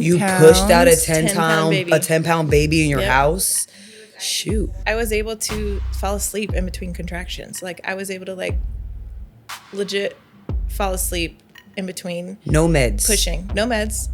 You pounds. pushed out a 10-pound baby. 10-pound baby in your Yep. house? Shoot. I was able to fall asleep in between contractions. Like, I was able to, like, legit fall asleep in between No meds. pushing. No meds.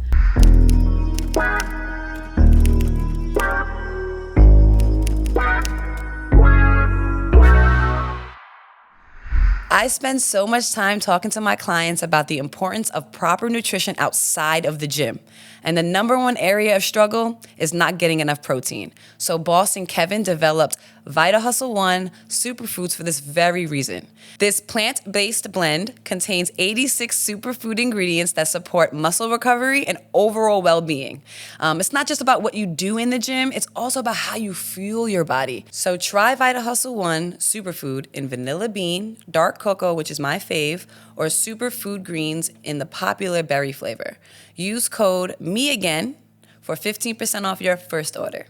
I spend so much time talking to my clients about the importance of proper nutrition outside of the gym. And the number one area of struggle is not getting enough protein. So Boss and Kevin developed Vita Hustle One superfoods for this very reason. This plant-based blend contains 86 superfood ingredients that support muscle recovery and overall well-being. It's not just about what you do in the gym, it's also about how you fuel your body. So try Vita Hustle One superfood in vanilla bean, dark cocoa, which is my fave, or superfood greens in the popular berry flavor. Use code MEAGAIN for 15% off your first order.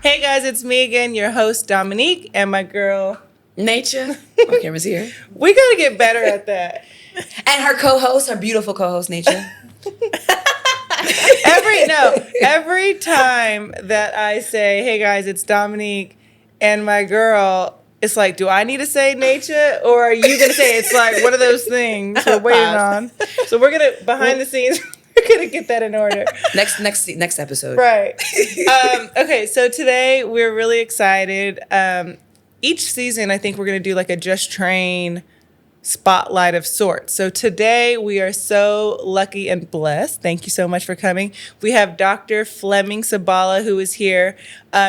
Hey guys, it's me again, your host Dominique, and my girl Nature. Our camera's here. We gotta get better at that. And her co-host, her beautiful co-host, Nature. Every time that I say, hey guys, it's Dominique and my girl, it's like, do I need to say Nature or are you gonna say it? It's like one of those things we're waiting on. So we're gonna behind the scenes. We're gonna get that in order. Next episode. Right. Okay, so today we're really excited. Each season, I think we're going to do like a Just Train spotlight of sorts. So today we are so lucky and blessed. Thank you so much for coming. We have Dr. Fleming Saballa, who is here.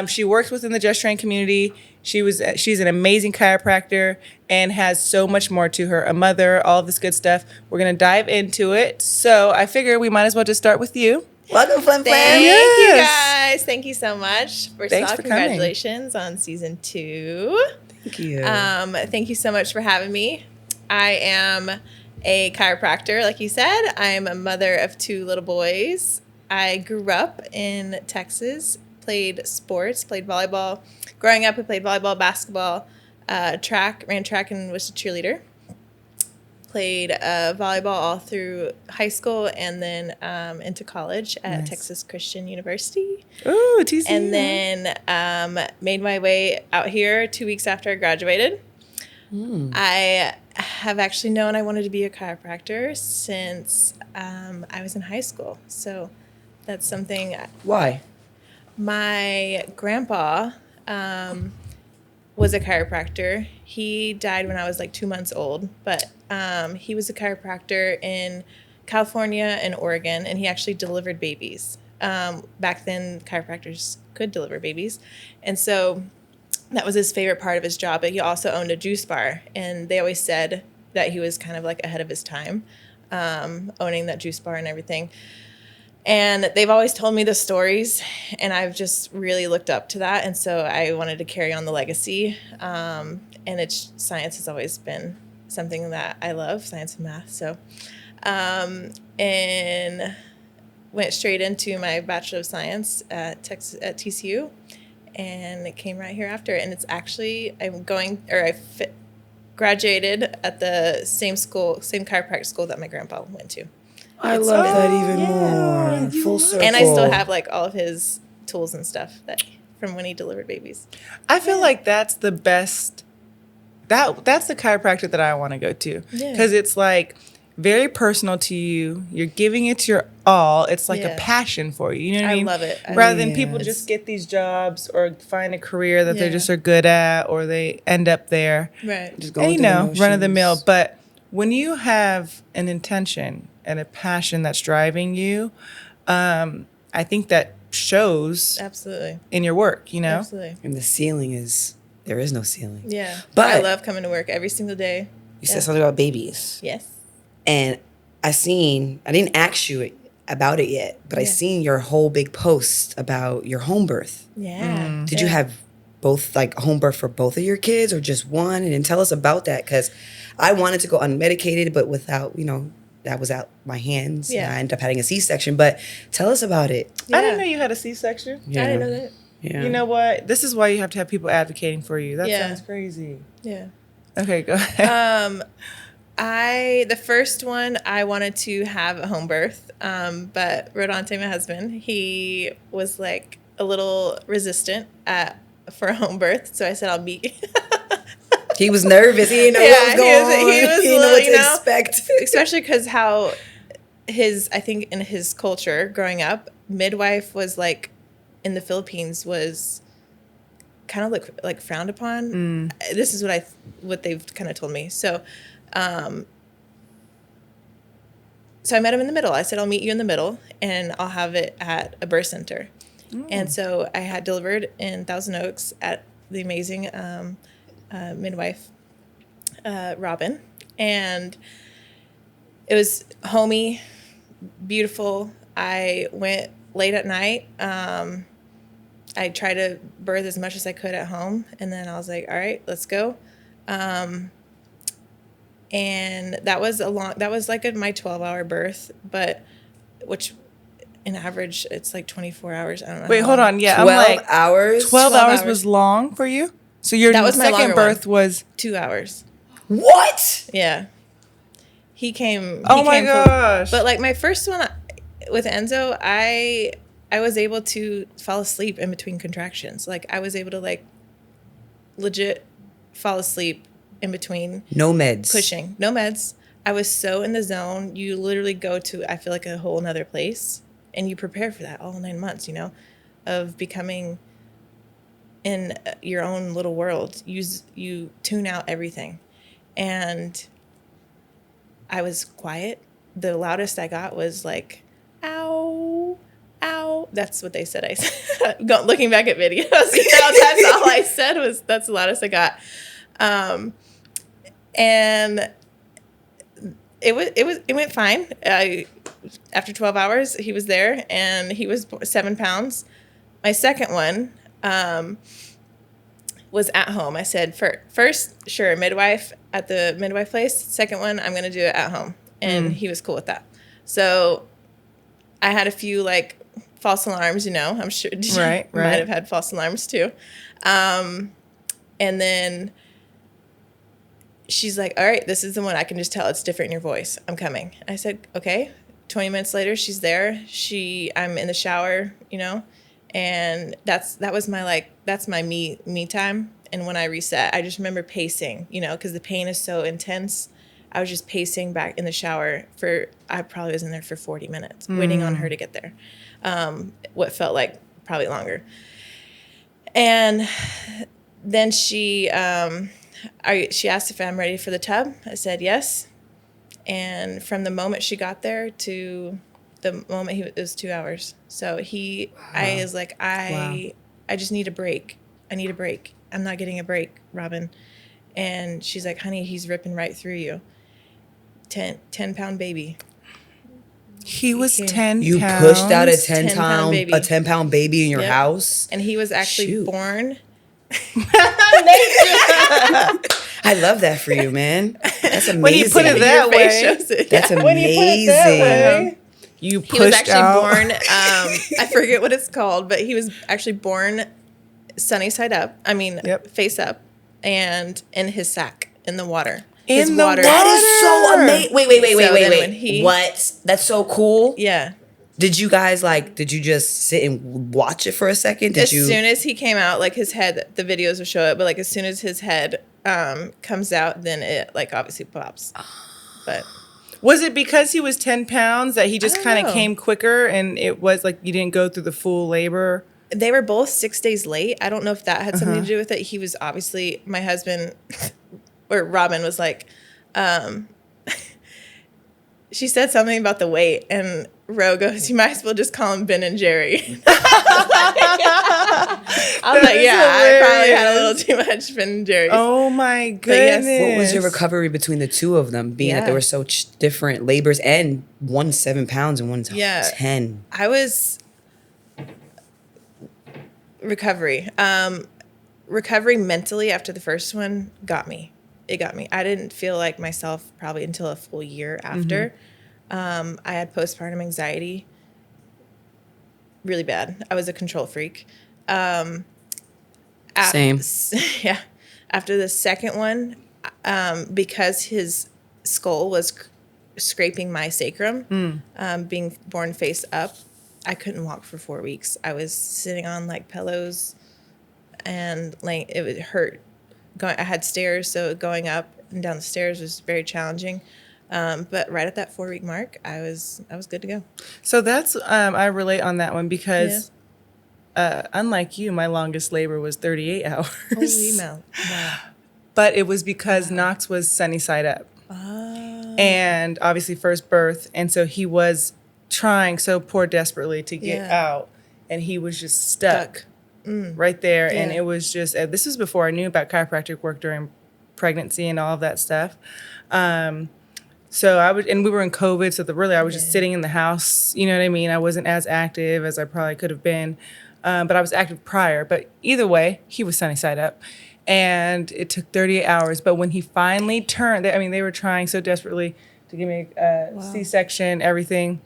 She works within the Just Train community. She's an amazing chiropractor and has so much more to her. A mother, all this good stuff. We're going to dive into it. So I figure we might as well just start with you. Welcome, Flim Flam. Thank Yes. you guys. Thank you so much. First Thanks of all, for coming. congratulations on season 2. Thank you. Thank you so much for having me. I am a chiropractor, like you said. I am a mother of 2 little boys. I grew up in Texas, played sports, played volleyball. Growing up, I played volleyball, basketball, ran track and was a cheerleader. Played volleyball all through high school and then into college at Nice. Texas Christian University. Ooh, TCU. And then made my way out here 2 weeks after I graduated. I have actually known I wanted to be a chiropractor since I was in high school. So that's something. Why? My grandpa was a chiropractor. He died when I was like 2 months old, but he was a chiropractor in California and Oregon, and he actually delivered babies. Back then, chiropractors could deliver babies. And so that was his favorite part of his job. But he also owned a juice bar, and they always said that he was kind of like ahead of his time, owning that juice bar and everything. And they've always told me the stories, and I've just really looked up to that. And so I wanted to carry on the legacy. And science has always been something that I love, science and math. So, and went straight into my Bachelor of Science at TCU, and it came right here after. And it's actually, graduated at the same chiropractic school that my grandpa went to. I love that even more. Full circle. And I still have like all of his tools and stuff from when he delivered babies. I feel like that's the best. That's the chiropractor that I want to go to, because it's like very personal to you. You're giving it your all. It's like a passion for you. You know what I mean? I love it. Rather than people just get these jobs or find a career that they just are good at, or they end up there. Right. Just going Run of the mill. But when you have an intention and a passion that's driving you, I think that shows Absolutely. in your work, you know? Absolutely. And the ceiling there is no ceiling. Yeah. But I love coming to work every single day. You said something about babies. Yes. And I didn't ask you about it yet, but I seen your whole big post about your home birth. Yeah. Did you have both, like, home birth for both of your kids or just one? And then tell us about that, because I wanted to go unmedicated, but without, that was out my hands. Yeah. And I ended up having a C-section. But tell us about it. I didn't know you had a C-section. Yeah. I didn't know that. Yeah. You know what? This is why you have to have people advocating for you. That Yeah. sounds crazy. Yeah. Okay, go ahead. The first one, I wanted to have a home birth, but Rodante, my husband, he was like a little resistant for a home birth, so I said I'll meet. He was nervous. He didn't know what was going on. He didn't know what to expect. Especially because how I think in his culture growing up, midwife was like in the Philippines was kind of like frowned upon. This is what they've kind of told me. So I met him in the middle. I said, I'll meet you in the middle and I'll have it at a birth center. And so I had delivered in Thousand Oaks at the amazing midwife, Robin. And it was homey, beautiful. I went late at night. I tried to birth as much as I could at home. And then I was like, all right, let's go. And that was like my 12-hour birth, but which in average it's like 24 hours. I don't know. Wait, hold on. Yeah, 12 I'm like hours? 12 hours was long for you? So your That was my second longer birth one. was 2 hours. What? Yeah. He came. Oh my gosh. But like my first one with Enzo, I was able to fall asleep in between contractions. Like I was able to like legit fall asleep in between. No meds. Pushing. No meds. I was so in the zone. You literally go to, I feel like, a whole nother place. And you prepare for that all 9 months, of becoming in your own little world. You tune out everything. And I was quiet. The loudest I got was like, ow, ow. That's what they said. I said, looking back at videos, that's all I said was, that's the loudest I got. And it went fine. After 12 hours, he was there, and he was 7 pounds. My second one was at home. I said, first, sure, midwife at the midwife place. Second one, I'm going to do it at home. And he was cool with that. So I had a few, like, false alarms, I'm sure. Right. Might have had false alarms, too. And then she's like, all right, this is the one. I can just tell it's different in your voice. I'm coming. I said, okay. 20 minutes later, she's there. I'm in the shower, and that's my me time. And when I reset, I just remember pacing, because the pain is so intense. I was just pacing back in the shower I probably was in there for 40 minutes waiting on her to get there. What felt like probably longer. And then she asked if I'm ready for the tub. I said yes. And from the moment she got there to the moment it was 2 hours. So I was like, I just need a break. I need a break. I'm not getting a break, Robin. And she's like, honey, he's ripping right through you. 10-pound baby. He was 10 You pounds. pushed out a 10-pound 10-pound baby. a 10-pound baby in your Yep. house? And he was actually born. I love that for you, man. That's amazing. When you put it that Your face way. shows it. That's Yeah. amazing. You He was pushed actually out. born, I forget what it's called, but he was actually born sunny side up. I mean, face up, and in his sack in the water. His In the water. That is so amazing. Wait. So then What? That's so cool. Yeah. Did you guys did you just sit and watch it for a second? As soon as he came out, like his head, the videos will show it, but like as soon as his head comes out, then it like obviously pops. But Was it because he was 10 pounds that he just don't kind of know. came quicker and it was like you didn't go through the full labor? they were both 6 days late. I don't know if that had something to do with it. He was obviously, my husband, or Robin was like, she said something about the weight, and Ro goes, you might as well just call him Ben and Jerry. I was like, yeah, I probably had a little too much Ben and Jerry. Oh my yes. goodness. What was your recovery between the two of them, being that they were so different labors, and one's 7 pounds and one's 10? I was recovery. Recovery mentally after the first one got me. It got me. I didn't feel like myself probably until a full year after. I had postpartum anxiety really bad. I was a control freak. Same. Yeah. After the second one, because his skull was scraping my sacrum, being born face up. I couldn't walk for 4 weeks. I was sitting on like pillows, and like it would hurt. I had stairs, so going up and down the stairs was very challenging. But right at that 4-week mark, I was good to go. So that's I relate on that one because unlike you, my longest labor was 38 hours. Holy moly! Wow. But it was because Knox was sunny side up. Oh. And obviously first birth. And so he was trying so poor desperately to get out. And he was just stuck right there. Yeah. And it was just, this was before I knew about chiropractic work during pregnancy and all of that stuff. So and we were in COVID. So I was just sitting in the house. You know what I mean? I wasn't as active as I probably could have been. But I was active prior. But either way, he was sunny side up. And it took 38 hours. But when he finally turned, they were trying so desperately to give me a C-section, everything.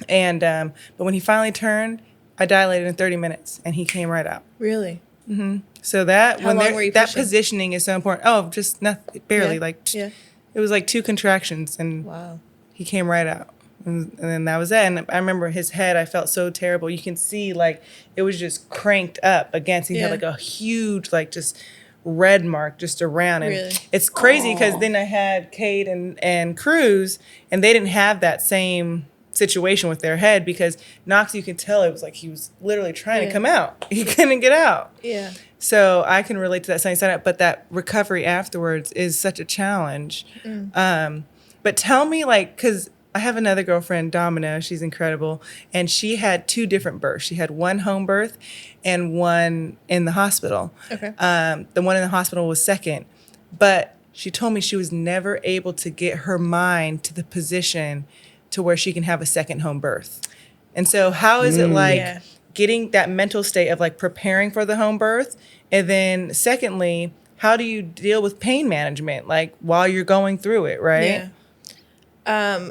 And but when he finally turned, I dilated in 30 minutes, and he came right out. Really? Mm-hmm. So that How long were you that pushing? positioning is so important. Oh, just nothing, barely. It was like 2 contractions, and he came right out. And then that was it. And I remember his head, I felt so terrible. You can see, like, it was just cranked up against. He had, like, a huge, like, just red mark just around. And it's crazy because then I had Kate and Cruz, and they didn't have that same situation with their head because Knox, you could tell it was like he was literally trying to come out. He couldn't get out. Yeah. So I can relate to that sunny side up, but that recovery afterwards is such a challenge. But tell me, like, because I have another girlfriend, Domino. She's incredible. And she had 2 different births. She had one home birth and one in the hospital. Okay. The one in the hospital was second. But she told me she was never able to get her mind to the position to where she can have a second home birth. And so how is it like getting that mental state of like preparing for the home birth? And then secondly, how do you deal with pain management, like while you're going through it, right? Yeah.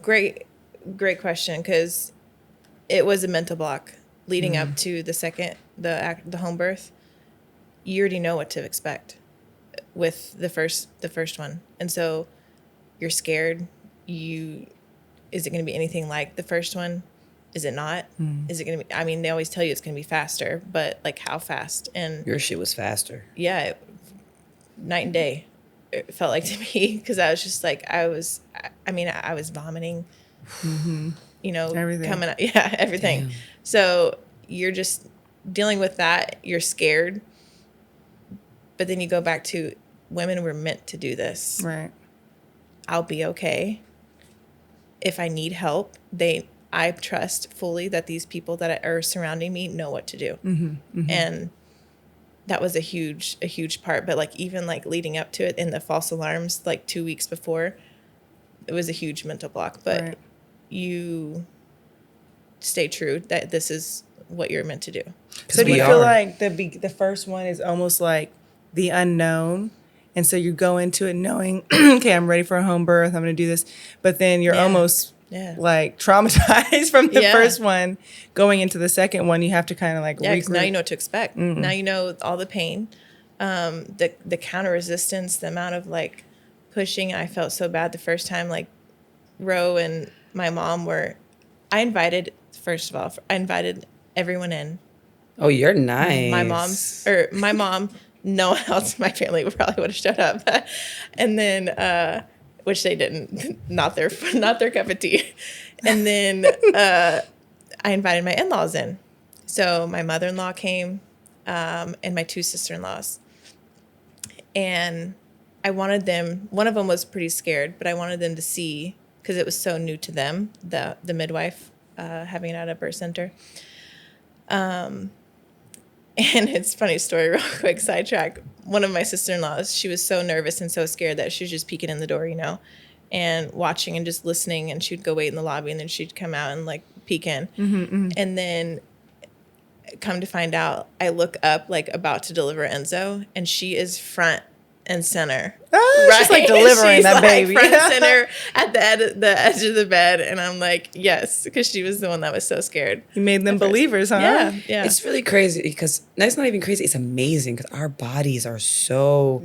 Great question, because it was a mental block leading up to the home birth. You already know what to expect with the first one, and so you're scared. Is it going to be anything like the first one? Is it not? Is it going to be? I mean, they always tell you it's going to be faster, but like how fast? And your shit was faster. Yeah, night and day. It felt like to me, because I was just like I was vomiting, you know, everything. Coming up, everything. Damn. So you're just dealing with that. You're scared, but then you go back to women were meant to do this. Right. I'll be okay. If I need help, I trust fully that these people that are surrounding me know what to do, and that was a huge part. But like even like leading up to it in the false alarms, like 2 weeks before, it was a huge mental block. But you stay true that this is what you're meant to do. So do you feel like the first one is almost like the unknown? And so you go into it knowing, okay, I'm ready for a home birth. I'm going to do this. But then you're almost like traumatized from the first one. Going into the second one, you have to kind of like regroup. Now you know what to expect. Now you know all the pain, the counter resistance, the amount of like pushing. I felt so bad the first time. Like Ro and my mom I invited everyone in. Oh, you're nice. My mom. No one else in my family probably would have showed up, and then which they didn't. Not their cup of tea. And then I invited my in-laws in. So my mother-in-law came, and my 2 sister-in-laws. And I wanted them. One of them was pretty scared, but I wanted them to see, because it was so new to them, the midwife having it at a birth center. And it's a funny story, real quick, sidetrack. One of my sister-in-laws, she was so nervous and so scared that she was just peeking in the door, you know, and watching and just listening. And she'd go wait in the lobby, and then she'd come out and like peek in. And then come to find out, I look up like about to deliver Enzo, and she is front and center. Right? She's like delivering that baby. Front and center at the edge of the bed. And I'm like, yes, because she was the one that was so scared. You made them believers, huh? Yeah. It's really crazy because that's not even crazy. It's amazing because our bodies are so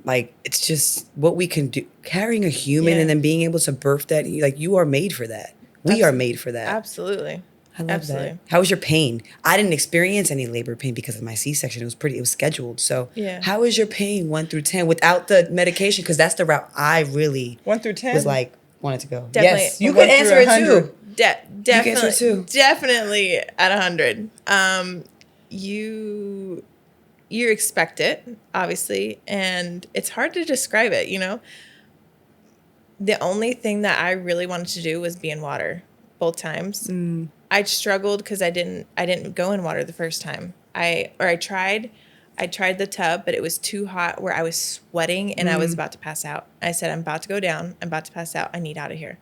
like it's just what we can do. Carrying a human Yeah. and then being able to birth that, like you are made for that. We are made for that. Absolutely. I love Absolutely. that. How was your pain? I didn't experience any labor pain because of my C-section. It was scheduled. So Yeah. how was your pain 1 through 10 without the medication? Because that's the route I really 1 through 10 was like wanted to go. Definitely. Yes, you Well, could 1 answer through it 100. too. Definitely, answer too. definitely at 100. You expect it, obviously, and it's hard to describe it. The only thing that I really wanted to do was be in water both times. I struggled because I didn't go in water the first time. I tried the tub, but it was too hot where I was sweating and I was about to pass out. I said, I'm about to go down. I'm about to pass out. I need out of here.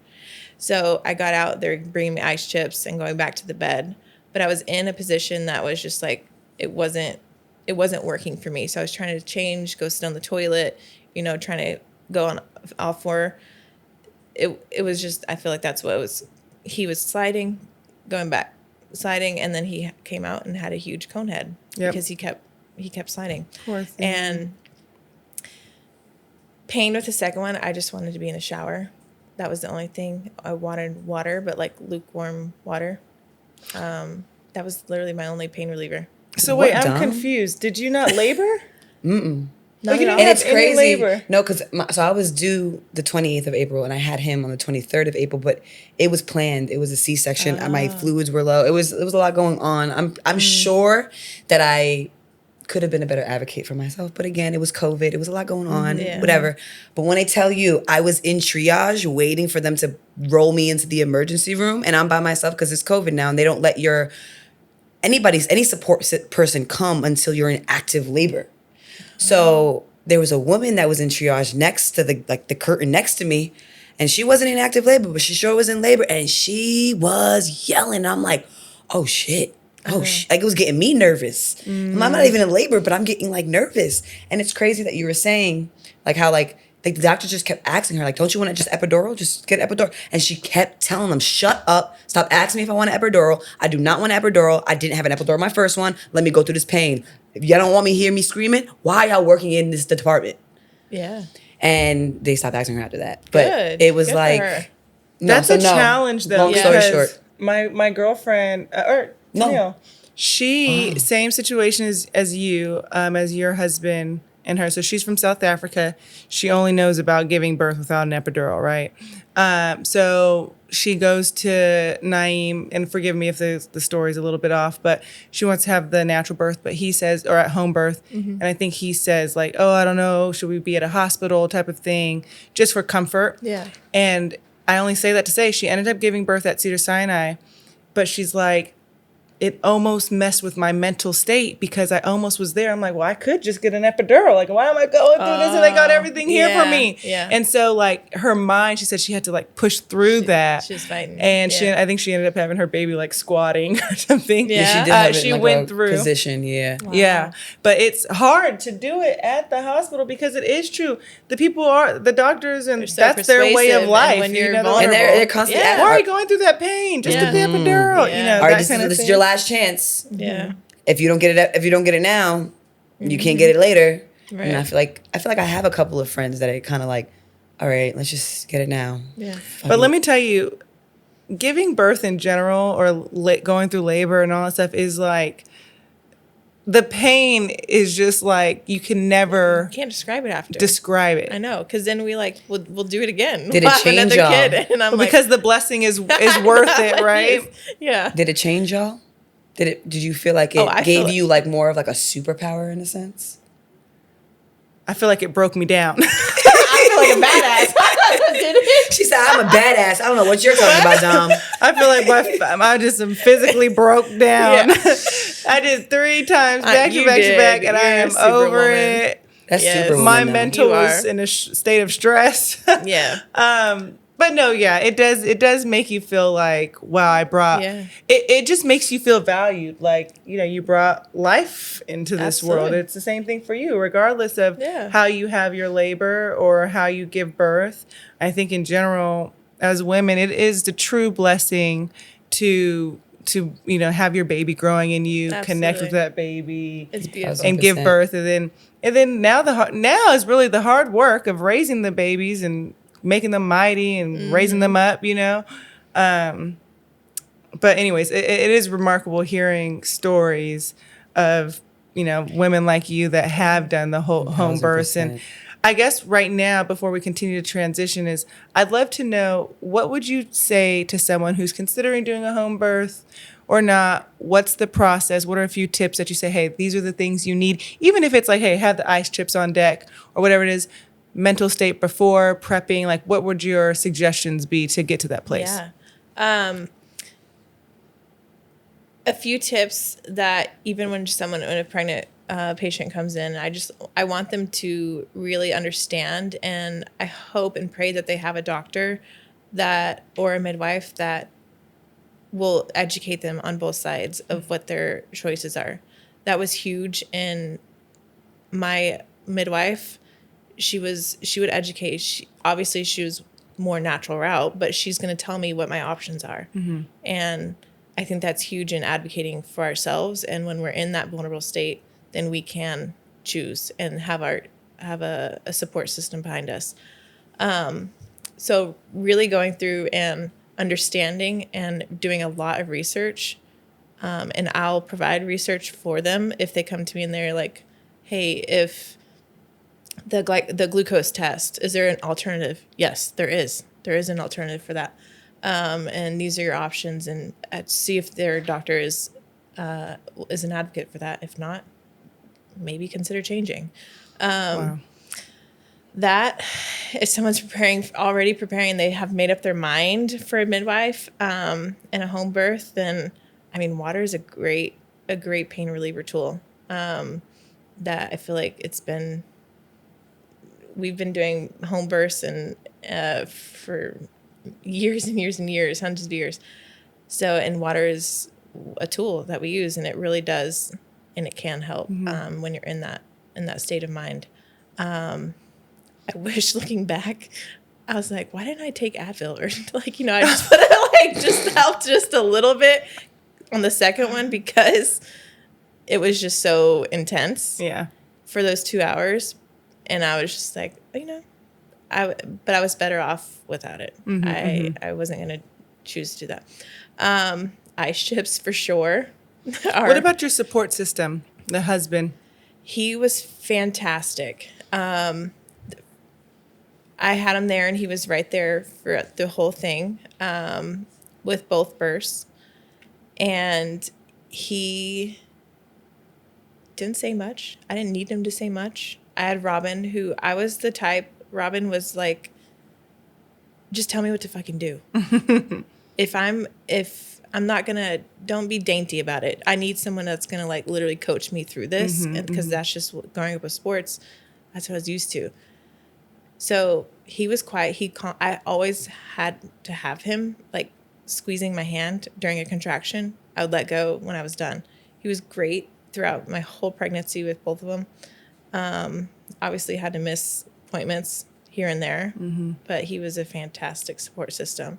So I got out. They're bringing me ice chips and going back to the bed. But I was in a position that was just like, it wasn't working for me. So I was trying to change, go sit on the toilet, trying to go on all four. It was just, I feel like that's what it was. He was sliding, going back, sliding, and then he came out and had a huge cone head because he kept sliding. Poor thing. And pain with the second one, I just wanted to be in a shower. That was the only thing. I wanted water, but like lukewarm water. That was literally my only pain reliever. So What, wait, I'm Dom? confused. Did you not labor? Not you at all. didn't And have it's any crazy. labor. No, because so I was due the 28th of April and I had him on the 23rd of April, but it was planned. It was a C-section. My fluids were low. It was a lot going on. I'm sure that I could have been a better advocate for myself, but again, it was COVID. It was a lot going on. Yeah. Whatever. But when I tell you, I was in triage waiting for them to roll me into the emergency room, and I'm by myself because it's COVID now, and they don't let any support person come until you're in active labor. So there was a woman that was in triage next to the curtain next to me, and she wasn't in active labor, but she sure was in labor, and she was yelling. I'm like, oh shit. Oh, like it was getting me nervous. I'm not even in labor, but I'm getting like nervous. And it's crazy that you were saying like how like the doctor just kept asking her like, don't you want to just epidural? Just get epidural. And she kept telling them, shut up. Stop asking me if I want an epidural. I do not want an epidural. I didn't have an epidural my first one. Let me go through this pain. If y'all don't want me to hear me screaming, why y'all working in this department? Yeah. And they stopped asking her after that. But Good. it was Good for like her. That's a challenge, though. Long story because short. my girlfriend, No. Neil, she same situation as you, as your husband and her. So she's from South Africa. She only knows about giving birth without an epidural, right? So she goes to Naeem, and forgive me if the story's a little bit off, but she wants to have the natural birth, but he says, or at home birth, and I think he says like, oh, I don't know, should we be at a hospital type of thing, just for comfort. Yeah. And I only say that to say she ended up giving birth at Cedars-Sinai, but she's like, it almost messed with my mental state because I almost was there. I'm like, well, I could just get an epidural. Like, why am I going through this? And they got everything here for me. Yeah. And so, like, her mind, she said she had to, like, push through that. She was fighting. And Yeah. I think she ended up having her baby, like, squatting or something. Yeah. She did have it she in like went a through. position, yeah. Yeah. But it's hard to do it at the hospital because it is true. The doctors, and so that's their way persuasive, of and life. when you're they're vulnerable. And they're constantly Yeah. why are you going through that pain? Just get the epidural. Yeah. You know, All right, that this kind of is thing. your last chance. Yeah. If you don't get it now, you can't get it later. Right. And I feel like I have a couple of friends that are kind of like, all right, let's just get it now. Yeah. But let me tell you, giving birth in general or going through labor and all that stuff is like, the pain is just like, you can never Can't describe it after. describe it. I know, because then we'll do it again. Did it We'll have change another y'all? kid, and I'm But like, because the blessing is worth it, right? Yes. Yeah. Did it change y'all? Did you feel like Oh, it I gave feel it. you like more of like a superpower in a sense? I feel like it broke me down. I feel like a badass. Did it? She said, I'm a badass. I don't know what you're talking about, Dom. I feel like I just am physically broke down. I did 3 times back to You back to did. back, and I You're a am over superwoman. it. That's Yes. super. My woman, though. mental You was are. in a state of stress. Yeah. But no, yeah, it does make you feel like, wow, I brought, Yeah. it just makes you feel valued. Like, you brought life into this world. Absolutely. It's the same thing for you, regardless of Yeah. how you have your labor or how you give birth. I think in general, as women, it is the true blessing to to have your baby growing in you, connect with Absolutely. that baby, It's beautiful. and give 100%. birth, and then now is really the hard work of raising the babies and making them mighty and raising them up. But anyways, it is remarkable hearing stories of women like you that have done the whole home births. And 1000%. I guess right now, before we continue to transition, is I'd love to know, what would you say to someone who's considering doing a home birth or not? What's the process? What are a few tips that you say, hey, these are the things you need, even if it's like, hey, have the ice chips on deck or whatever it is, mental state before prepping, like what would your suggestions be to get to that place? Yeah. A few tips that even when a pregnant patient comes in, I want them to really understand, and I hope and pray that they have a doctor or a midwife that will educate them on both sides of what their choices are. That was huge in my midwife. She would educate. Obviously she was more natural route, but she's going to tell me what my options are. Mm-hmm. And I think that's huge in advocating for ourselves. And when we're in that vulnerable state, then we can choose and have a support system behind us. So really going through and understanding and doing a lot of research. And I'll provide research for them if they come to me and they're like, hey, if the glucose test, is there an alternative? Yes, there is. There is an alternative for that. And these are your options, and see if their doctor is an advocate for that. If not, maybe consider changing. Wow. That if someone's already preparing, they have made up their mind for a midwife and a home birth, then water is a great pain reliever tool. That I feel like we've been doing home births and for years and years and years, hundreds of years. So, and water is a tool that we use, and it really does, and it can help when you're in that state of mind. I wish, looking back, I was like, why didn't I take Advil? Or I just put it just helped just a little bit on the second one because it was just so intense. Yeah. For those 2 hours, and I was just like, but I was better off without it. I wasn't going to choose to do that. Ice chips for sure. What about your support system, the husband? He was fantastic. I had him there, and he was right there for the whole thing with both births. And he didn't say much. I didn't need him to say much. I had Robin, who I was the type. Robin was like, just tell me what to fucking do. If I'm not gonna, don't be dainty about it. I need someone that's gonna literally coach me through this, because that's just growing up with sports. That's what I was used to. So he was quiet. I always had to have him squeezing my hand during a contraction. I would let go when I was done. He was great throughout my whole pregnancy with both of them. Obviously had to miss appointments here and there, but he was a fantastic support system.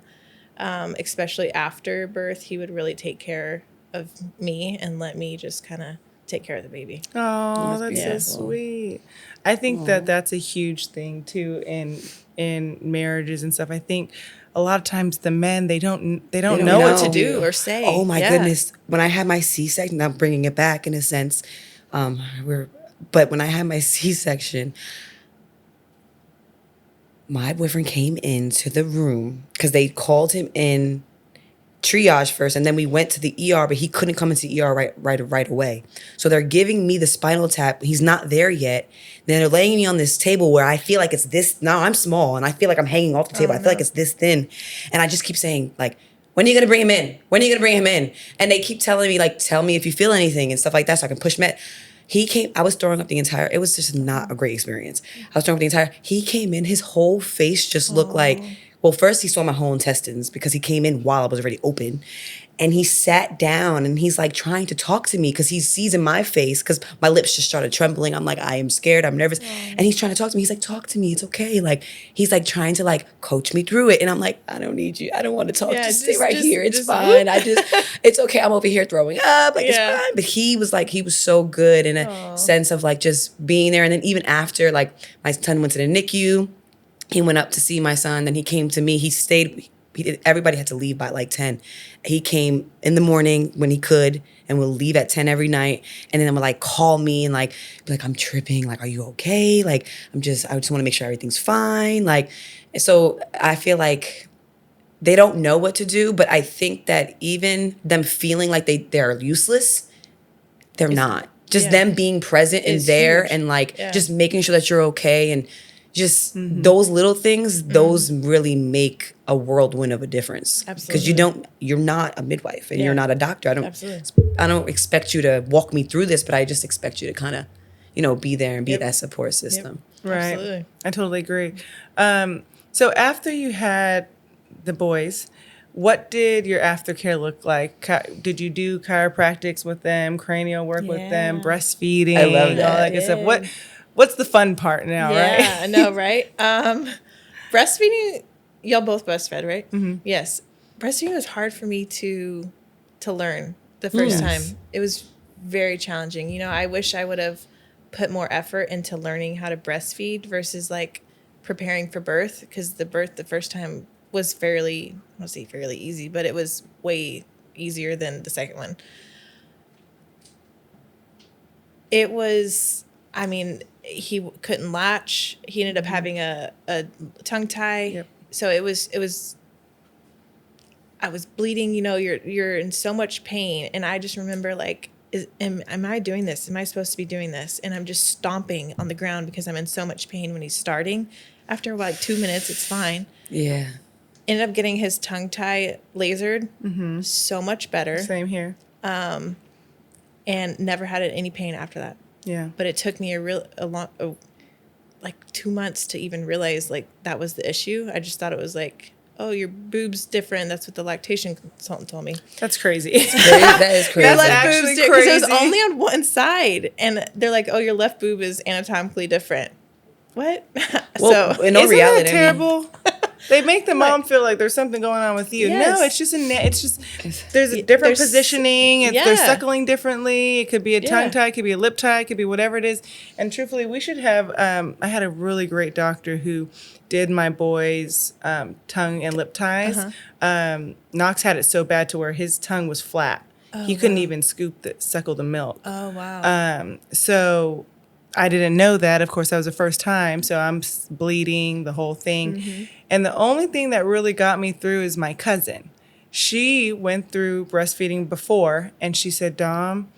Especially after birth, he would really take care of me and let me just kind of take care of the baby. Oh, that's so beautiful. sweet. I think that's a huge thing too in marriages and stuff. I think a lot of times the men they don't know what to do. or say. Oh my Yeah. goodness! When I had my C-section, I'm bringing it back in a sense. But when I had my C-section, my boyfriend came into the room because they called him in triage first, and then we went to the ER, but he couldn't come into ER right away. So they're giving me the spinal tap. He's not there yet. Then they're laying me on this table where I feel like it's this. Now I'm small, and I feel like I'm hanging off the table. I feel like it's this thin, and I just keep saying when are you gonna bring him in? When are you gonna bring him in? And they keep telling me tell me if you feel anything and stuff like that, so I can push med. He came, I was throwing up the entire, it was just not a great experience. I was throwing up he came in, his whole face just looked well, first he saw my whole intestines because he came in while I was already open. And he sat down and he's like trying to talk to me because he sees in my face, because my lips just started trembling. I'm like, I am scared, I'm nervous. And he's trying to talk to me. He's like, talk to me, it's okay. Like, he's like trying to like coach me through it. And I'm like, I don't need you. I don't want to talk. Yeah, just stay right here. It's just fine. It's okay. I'm over here throwing up. Like, Yeah. it's fine. But he was so good in a sense of like just being there. And then even after, like, my son went to the NICU, he went up to see my son. Then he came to me. He stayed. Everybody had to leave by like 10. He came in the morning when he could and would leave at 10 every night. And then would like call me and like, be like, I'm tripping. Like, are you okay? Like, I just want to make sure everything's fine. Like, and so I feel like they don't know what to do, but I think that even them feeling like they're useless, they're not. Just them being present and there huge. and like just making sure that you're okay and just those little things, those really make a whirlwind of a difference. Absolutely. Because you're not a midwife and you're not a doctor. I don't expect you to walk me through this, but I just expect you to kind of, be there and be that support system. Right. Absolutely. I totally agree. So after you had the boys, what did your aftercare look like? Did you do chiropractics with them, cranial work with them, breastfeeding, I love that. all that good stuff? What's the fun part now, right? Yeah, I know, right? Breastfeeding, y'all both breastfed, right? Mm-hmm. Yes. Breastfeeding was hard for me to learn the first time. It was very challenging. I wish I would have put more effort into learning how to breastfeed versus like preparing for birth, because the birth the first time was fairly easy, but it was way easier than the second one. It was, he couldn't latch. He ended up having a tongue tie. Yep. So it was, I was bleeding, you're in so much pain. And I just remember like, am I doing this? Am I supposed to be doing this? And I'm just stomping on the ground because I'm in so much pain when he's starting. After like 2 minutes, it's fine. Yeah. Ended up getting his tongue tie lasered. Mm-hmm. So much better. Same here. And never had any pain after that. Yeah. But it took me like 2 months to even realize like that was the issue. I just thought it was like, oh, your boob's different. That's what the lactation consultant told me. That's crazy. That is crazy. That's Left actually boob's because it was crazy. only on one side, and they're like, "Oh, your left boob is anatomically different." What? Well, in all Isn't reality, that terrible? They make the mom feel like there's something going on with you. Yes. No, it's just there's a different There's- positioning. They're yeah. suckling differently. It could be a tongue Yeah. tie, it could be a lip tie, it could be whatever it is. And truthfully, we should have. I had a really great doctor who did my boys' tongue and lip ties. Knox had it so bad to where his tongue was flat. He couldn't even suckle the milk. Oh wow. So I didn't know that. Of course, that was the first time. So I'm bleeding, the whole thing. Mm-hmm. And the only thing that really got me through is my cousin. She went through breastfeeding before, and she said, Dom,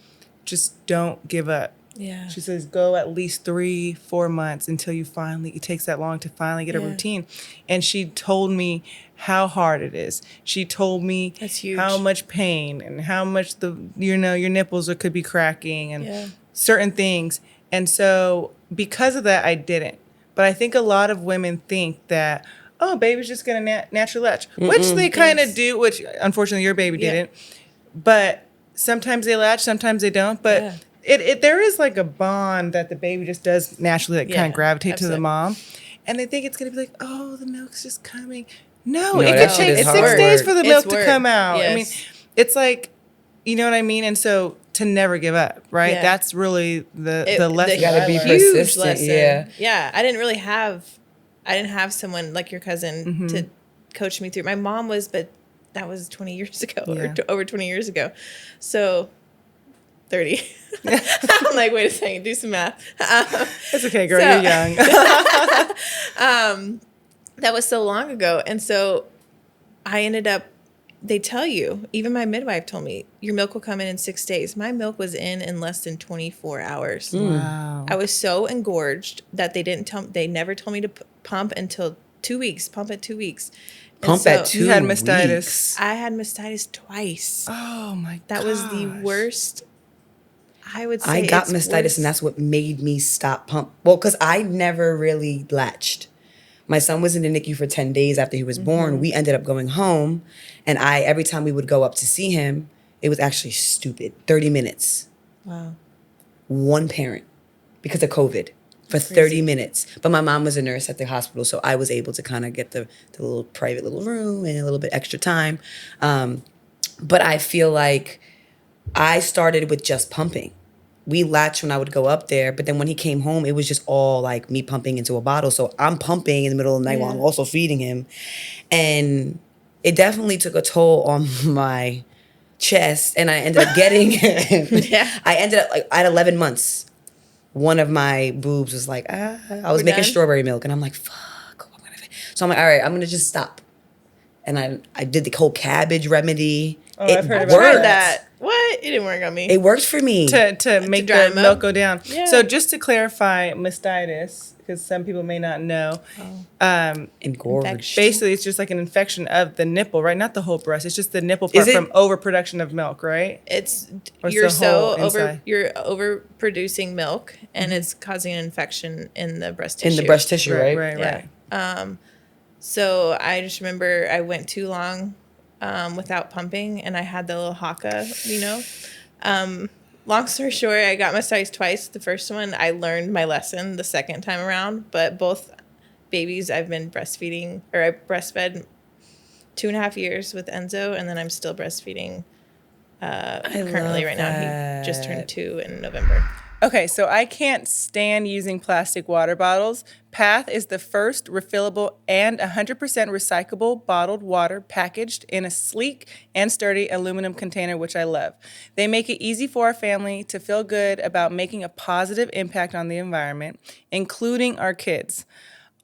just don't give up. Yeah. She says, go at least 3-4 months until it takes that long to finally get a Yeah. routine. And she told me how hard it is. She told me That's huge. how much pain and how much your nipples could be cracking and Yeah. certain things. And so because of that, I didn't. But I think a lot of women think that, oh, baby's just going to naturally latch, which they kind of do, which unfortunately your baby Yeah. didn't. But sometimes they latch, sometimes they don't. But Yeah. there is like a bond that the baby just does naturally kind Yeah, of gravitate to the absolutely. mom. And they think it's going to be like, oh, the milk's just coming. No, No, it that could shit take is 6 hard days work. for the It's milk to work. come out. I mean, Yes. it's like, you know what I mean? And so to never give up, right? Yeah. That's really the lesson. You gotta I be learned. persistent. Yeah. Yeah. I didn't have someone like your cousin to coach me through. My mom was, but that was 20 years ago Yeah. or over 20 years ago. So 30. I'm like, wait a second, do some math. It's okay, girl. So- You're young. That was so long ago. And so I ended up, they tell you, even my midwife told me, your milk will come in 6 days. My milk was in less than 24 hours. Wow. I was so engorged that they never told me to pump until 2 weeks, pump at 2 weeks. And Pump at 2 You had mastitis. weeks. I had mastitis twice. Oh my god. That was the worst. I would say I got it's mastitis, worse. and that's what made me stop pump. Well, because I never really latched. My son was in the NICU for 10 days after he was born. We ended up going home, and every time we would go up to see him, it was actually stupid. 30 minutes. Wow. One parent because of COVID for 30 minutes. But my mom was a nurse at the hospital, so I was able to kind of get the little private little room and a little bit extra time. But I feel like I started with just pumping. We latched when I would go up there, but then when he came home, it was just all like me pumping into a bottle. So I'm pumping in the middle of the night while I'm also feeding him. And it definitely took a toll on my chest, and I ended up getting I ended up like at 11 months. One of my boobs was like, I was making strawberry milk, and I'm like, fuck. So I'm like, all right, I'm gonna just stop. And I did the whole cabbage remedy. Oh, I've heard I about tried that. What? It didn't work on me. It worked for me. To make dry the them milk up? go down. Yeah. So just to clarify, mastitis, because some people may not know, Engorged. Infection. basically it's just like an infection of the nipple, right? Not the whole breast. It's just the nipple part it? from overproduction of milk, right? It's Or it's you're the so whole over inside? you're overproducing milk, and it's causing an infection in the breast In tissue. the breast tissue, right? Right. Yeah. So I just remember I went too long without pumping, and I had the little haka, long story short, I got massaged twice. The first one, I learned my lesson the second time around, but both babies I've been breastfeeding, or I breastfed 2.5 years with Enzo, and then I'm still breastfeeding currently right now. He just turned 2 in November. Okay, so I can't stand using plastic water bottles. Path is the first refillable and 100% recyclable bottled water packaged in a sleek and sturdy aluminum container, which I love. They make it easy for our family to feel good about making a positive impact on the environment, including our kids.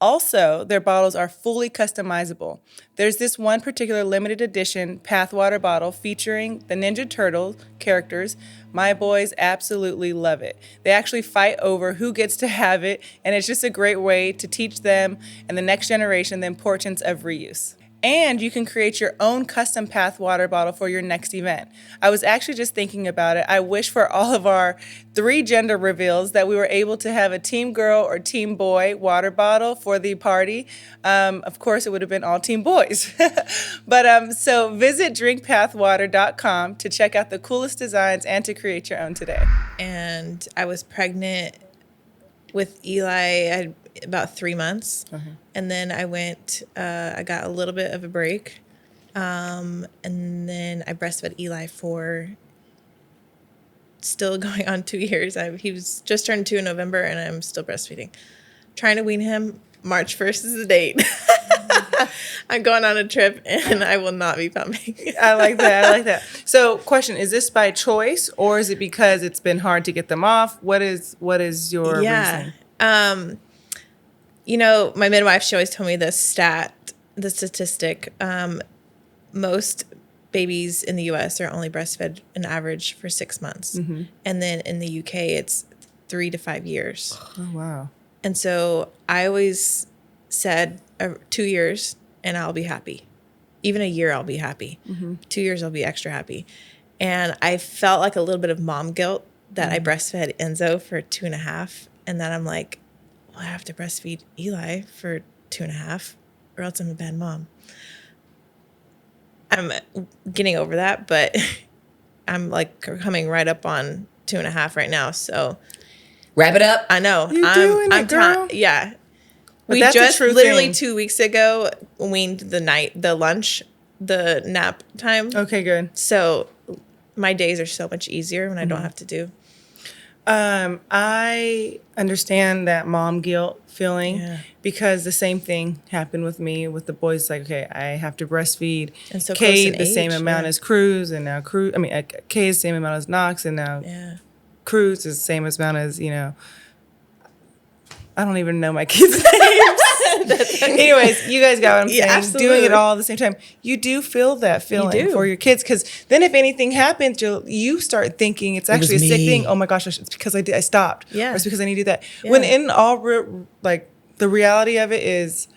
Also, their bottles are fully customizable. There's this one particular limited edition Path water bottle featuring the Ninja Turtle characters. My boys absolutely love it. They actually fight over who gets to have it, and it's just a great way to teach them and the next generation the importance of reuse. And you can create your own custom Path water bottle for your next event. I was actually just thinking about it. I wish for all of our 3 gender reveals that we were able to have a team girl or team boy water bottle for the party. Of course, it would have been all team boys. But so visit drinkpathwater.com to check out the coolest designs and to create your own today. And I was pregnant with Eli. I had about 3 months. And then I I got a little bit of a break. And then I breastfed Eli for still going on 2 years. He was just turned 2 in November, and I'm still breastfeeding. Trying to wean him. March 1st is the date. I'm going on a trip, and I will not be pumping. I like that. So, question, is this by choice, or is it because it's been hard to get them off? What is your reason? My midwife, she always told me the statistic. Most babies in the U.S. are only breastfed an average for 6 months. And then in the UK, it's 3 to 5 years. Oh, wow. And so I always said 2 years and I'll be happy. Even a year, I'll be happy. 2 years, I'll be extra happy. And I felt like a little bit of mom guilt that I breastfed Enzo for 2.5. And then I'm like, well, I have to breastfeed Eli for 2.5 or else I'm a bad mom. I'm getting over that, but I'm like coming right up on 2.5 right now. So Wrap it up. I know. You're doing it, girl. Yeah. But We that's a just true literally thing. 2 weeks ago weaned the nap time. Okay, good. So my days are so much easier when I don't have to do. I understand that mom guilt feeling because the same thing happened with me with the boys. Like, okay, I have to breastfeed And so Kay close in the same age, amount as Cruz, and now Kay is the same amount as Knox, and now Cruz is the same amount as, I don't even know my kids' names. Anyways, you guys got what I'm saying. absolutely. Doing it all at the same time. You do feel that feeling do. for your kids, because then if anything happens, you start thinking it's actually a was sick me. thing. Oh my gosh, it's because I stopped. Yeah. Or it's because I need to do that. When in all, the reality of it is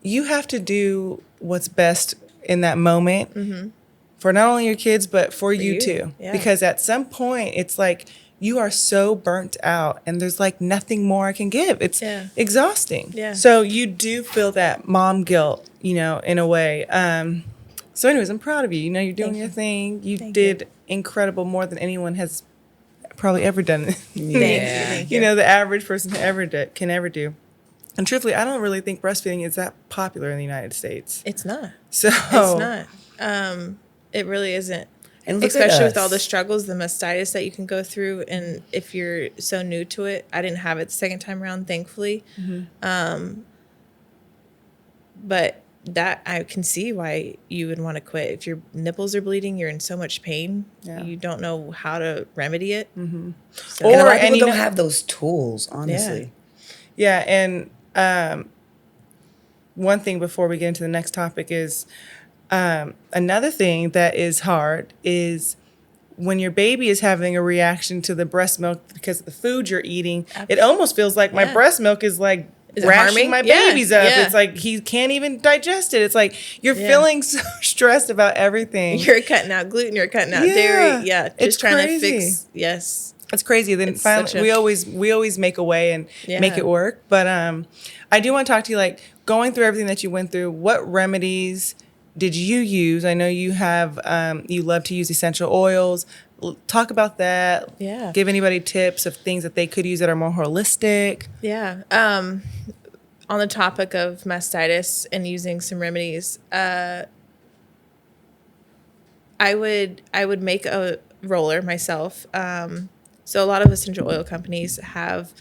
you have to do what's best in that moment for not only your kids, but for you too. Yeah. Because at some point, it's like you are so burnt out and there's like nothing more I can give. It's exhausting. Yeah. So you do feel that mom guilt, in a way. So anyways, I'm proud of you. You're doing your thing. You did incredible, more than anyone has probably ever done. Thank you. The average person can ever do. And truthfully, I don't really think breastfeeding is that popular in the United States. It's not. So It's not. It really isn't. And look Especially at with all us. the struggles, the mastitis that you can go through. And if you're so new to it, I didn't have it the second time around, thankfully. But that I can see why you would want to quit. If your nipples are bleeding, you're in so much pain. Yeah. You don't know how to remedy it. So, And a lot of and people you don't know- have those tools, honestly. Yeah, and one thing before we get into the next topic is another thing that is hard is when your baby is having a reaction to the breast milk because of the food you're eating. It almost feels like my breast milk is like Is it rashing harming? my Yeah, babies up. yeah. It's like he can't even digest it. It's like you're feeling so stressed about everything. you're cutting out gluten, you're cutting out Yeah, dairy. Yeah, it's just trying crazy. to fix. Yes. It's crazy. Then It's finally, such a- we always make a way and make Yeah. it work. But I do want to talk to you, like going through everything that you went through. What remedies did you use? I know you have you love to use essential oils. Talk about that. Yeah. Give anybody tips of things that they could use that are more holistic. Yeah. On the topic of mastitis and using some remedies, I would make a roller myself. So a lot of essential oil companies have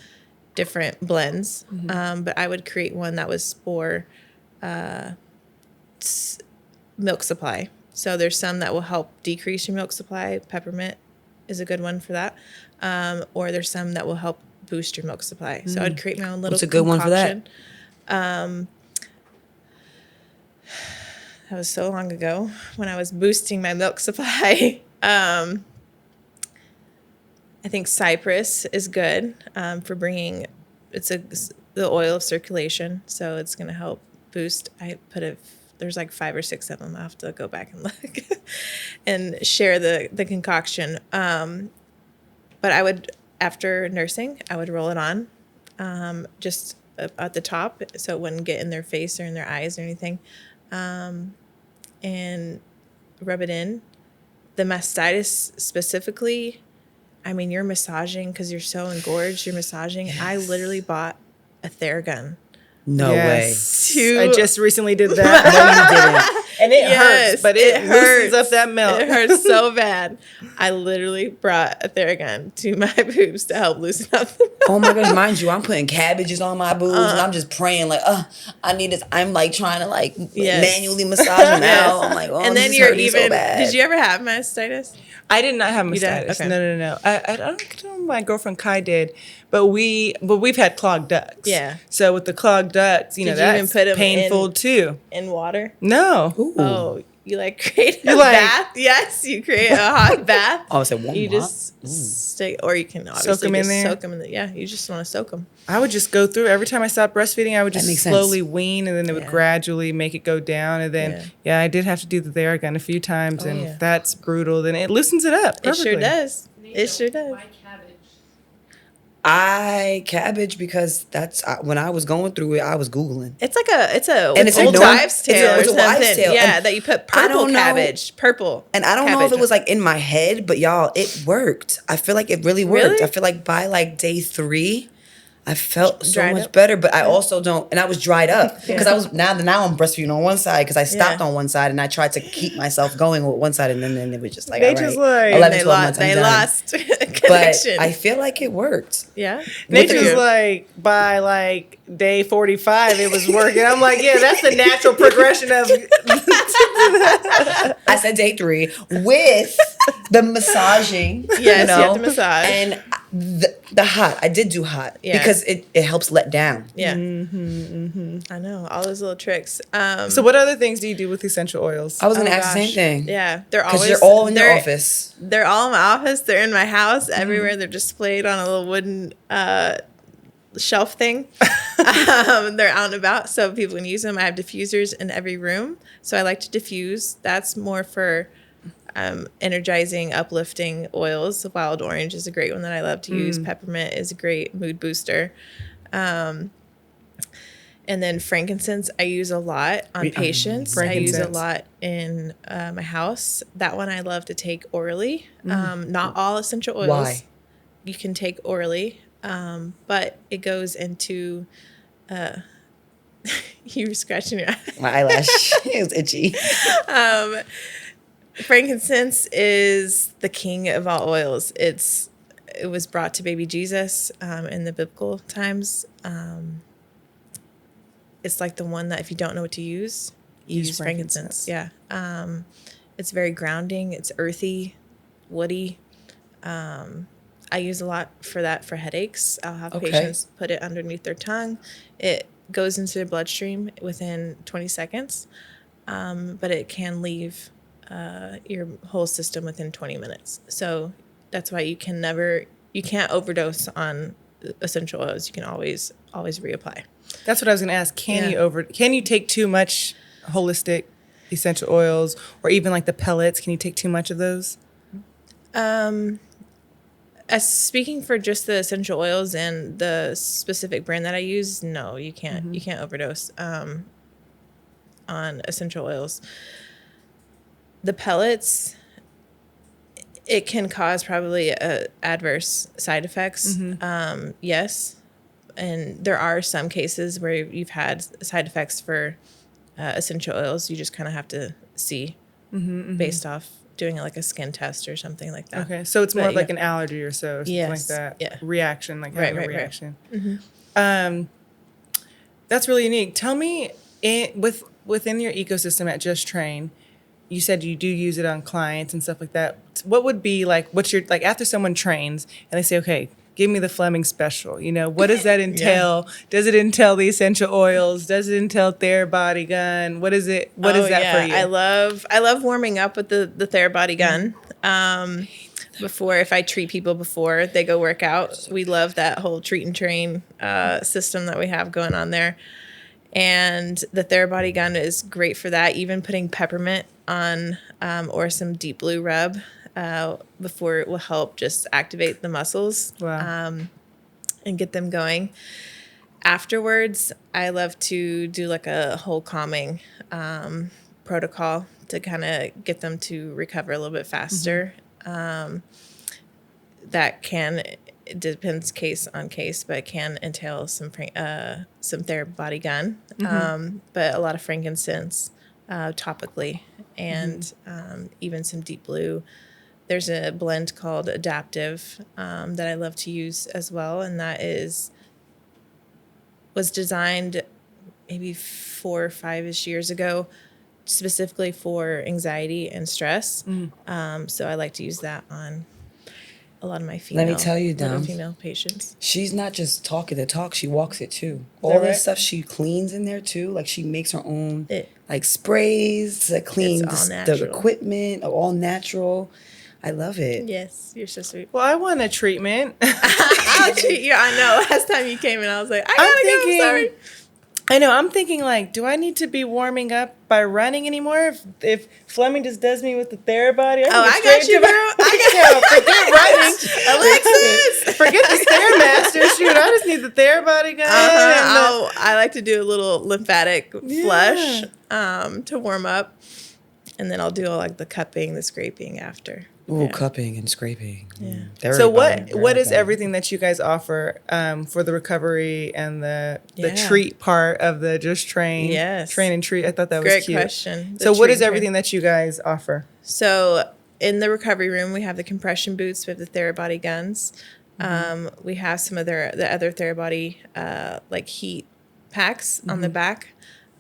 different blends, but I would create one that was for milk supply. So there's some that will help decrease your milk supply. Peppermint is a good one for that. Or there's some that will help boost your milk supply. So I'd create my own little What's a good one for that? concoction. That was so long ago when I was boosting my milk supply. I think cypress is good for bringing. The oil of circulation, so it's going to help boost. There's like 5 or 6 of them. I will have to go back and look and share the concoction. But I would, after nursing, I would roll it on just at the top so it wouldn't get in their face or in their eyes or anything. And rub it in. The mastitis specifically, I mean, you're massaging because you're so engorged. You're massaging. Yes. I literally bought a Theragun. No Yes. way. I just recently did that. No, you didn't. And it hurts, but it loosens up that milk. It hurts so bad. I literally brought a Theragun to my boobs to help loosen up the milk. Oh my gosh, mind you, I'm putting cabbages on my boobs and I'm just praying like, I need this. I'm like trying to like manually massage them out. I'm like, and then this is you're hurting even. so bad. Did you ever have mastitis? I did not have You did? mastitis. Okay. No. I don't know. My girlfriend Kai did, but we've had clogged ducts. Yeah. So with the clogged ducts, Did you that's even put 'em painful in- too. In water? No. Oh, you like create a You like- bath? Yes, you create a hot bath. Oh, I said warm You hot? just stick, or you can obviously 'em in just there? soak them in the. Yeah, you just want to soak them. I would just go through every time I stopped breastfeeding. I would just makes sense. slowly wean, and then it would Yeah. gradually make it go down. And then, I did have to do the Theragun a few times, and yeah. that's brutal. Then it loosens it up. It sure perfectly. does. It sure does. Why cabbage? I cabbage because when I was going through it, I was Googling. It's like a And it's old a wives' tale it's or a wives' something. tale. Yeah, And that you put I purple don't know- cabbage, purple. And I don't know if cabbage. it was like in my head, but y'all, it worked. I feel like it really worked. Really? I feel like by like day 3, I felt so Dried much up? better, but I also don't, and I was dried up because I was now I'm breastfeeding on one side because I stopped Yeah. on one side and I tried to keep myself going with one side, and then it was just like They all right, just like- 11, they 12 months, I'm done. lost But connection. I feel like it worked. yeah. Nature's you. like by like day 45, it was working. I'm like, yeah, that's the natural progression of. I said day 3 with the massaging. Yes, you have to massage. And the hot. I did do hot Yeah. because it helps let down. Yeah. I know all those little tricks. So, what other things do you do with essential oils? I was going Oh to ask the gosh. same thing. Yeah, they're Because always you're all in your they're- office. They're all in my office. They're in my house. Everywhere. They're displayed on a little wooden shelf thing. They're out and about, so people can use them. I have diffusers in every room, so I like to diffuse. That's more for energizing, uplifting oils. Wild orange is a great one that I love to use. Peppermint is a great mood booster. And then frankincense I use a lot on patients. I use a Frankincense. lot in my house. That one I love to take orally. Not all essential oils. Why? You can take orally, but it goes into... you were scratching your eye. My eyelash is itchy. Frankincense is the king of all oils. It was brought to baby Jesus in the biblical times. It's like the one that if you don't know what to use, you use frankincense. Yeah. It's very grounding. It's earthy, woody. I use a lot for that for headaches. I'll have patients put it underneath their tongue. It goes into their bloodstream within 20 seconds, but it can leave your whole system within 20 minutes. So that's why you can't overdose on essential oils. You can always reapply. That's what I was going to ask. Can you take too much holistic essential oils, or even like the pellets? Can you take too much of those? As speaking for just the essential oils and the specific brand that I use, no, you can't. You can't overdose on essential oils. The pellets, it can cause probably adverse side effects. Yes, and there are some cases where you've had side effects for essential oils. You just kind of have to see based off doing like a skin test or something like that. Okay, so it's more like an allergy or something like that. Yeah. Reaction, like having a reaction. Right. That's really unique. Tell me, within your ecosystem at Just Train, you said you do use it on clients and stuff like that. What would be like, what's your, like after someone trains and they say, okay, give me the Fleming special, what does that entail? Does it entail the essential oils? Does it entail Therabody gun? What is it? What is that for you? I love warming up with the Therabody gun. Before, if I treat people before they go work out, we love that whole treat and train system that we have going on there. And the Therabody gun is great for that. Even putting peppermint on or some deep blue rub before it will help just activate the muscles and get them going. Afterwards, I love to do like a whole calming protocol to kind of get them to recover a little bit faster. That it depends case on case, but it can entail some Therabody gun, but a lot of frankincense topically, and even some deep blue. There's a blend called Adaptive that I love to use as well, and that was designed maybe 4 or 5-ish years ago, specifically for anxiety and stress. So I like to use that on a lot of my female, Let me tell you, Dom, female patients. she's not just talking the talk, she walks it too. All this stuff she cleans in there too. Like she makes her own like sprays to clean the equipment, all natural. I love it. Yes, you're so sweet. Well, I want a treatment. I'll treat you. I know. Last time you came in, I was like, I gotta go. I'm sorry. I know. I'm thinking like, do I need to be warming up by running anymore? If Fleming just does me with the Therabody, I got you, girl. Forget running, Alexis. Forget the Stairmaster. Shoot, I just need the Therabody gun. I like to do a little lymphatic flush to warm up, and then I'll do all like the cupping, the scraping after. Ooh, cupping and scraping. Yeah. So what is everything that you guys offer for the recovery and the treat part of the Just Train? Yes. Train and treat. I thought that was Great cute. question. So what is everything that you guys offer? So in the recovery room, we have the compression boots. We have the Therabody guns. We have some of the other Therabody like heat packs on the back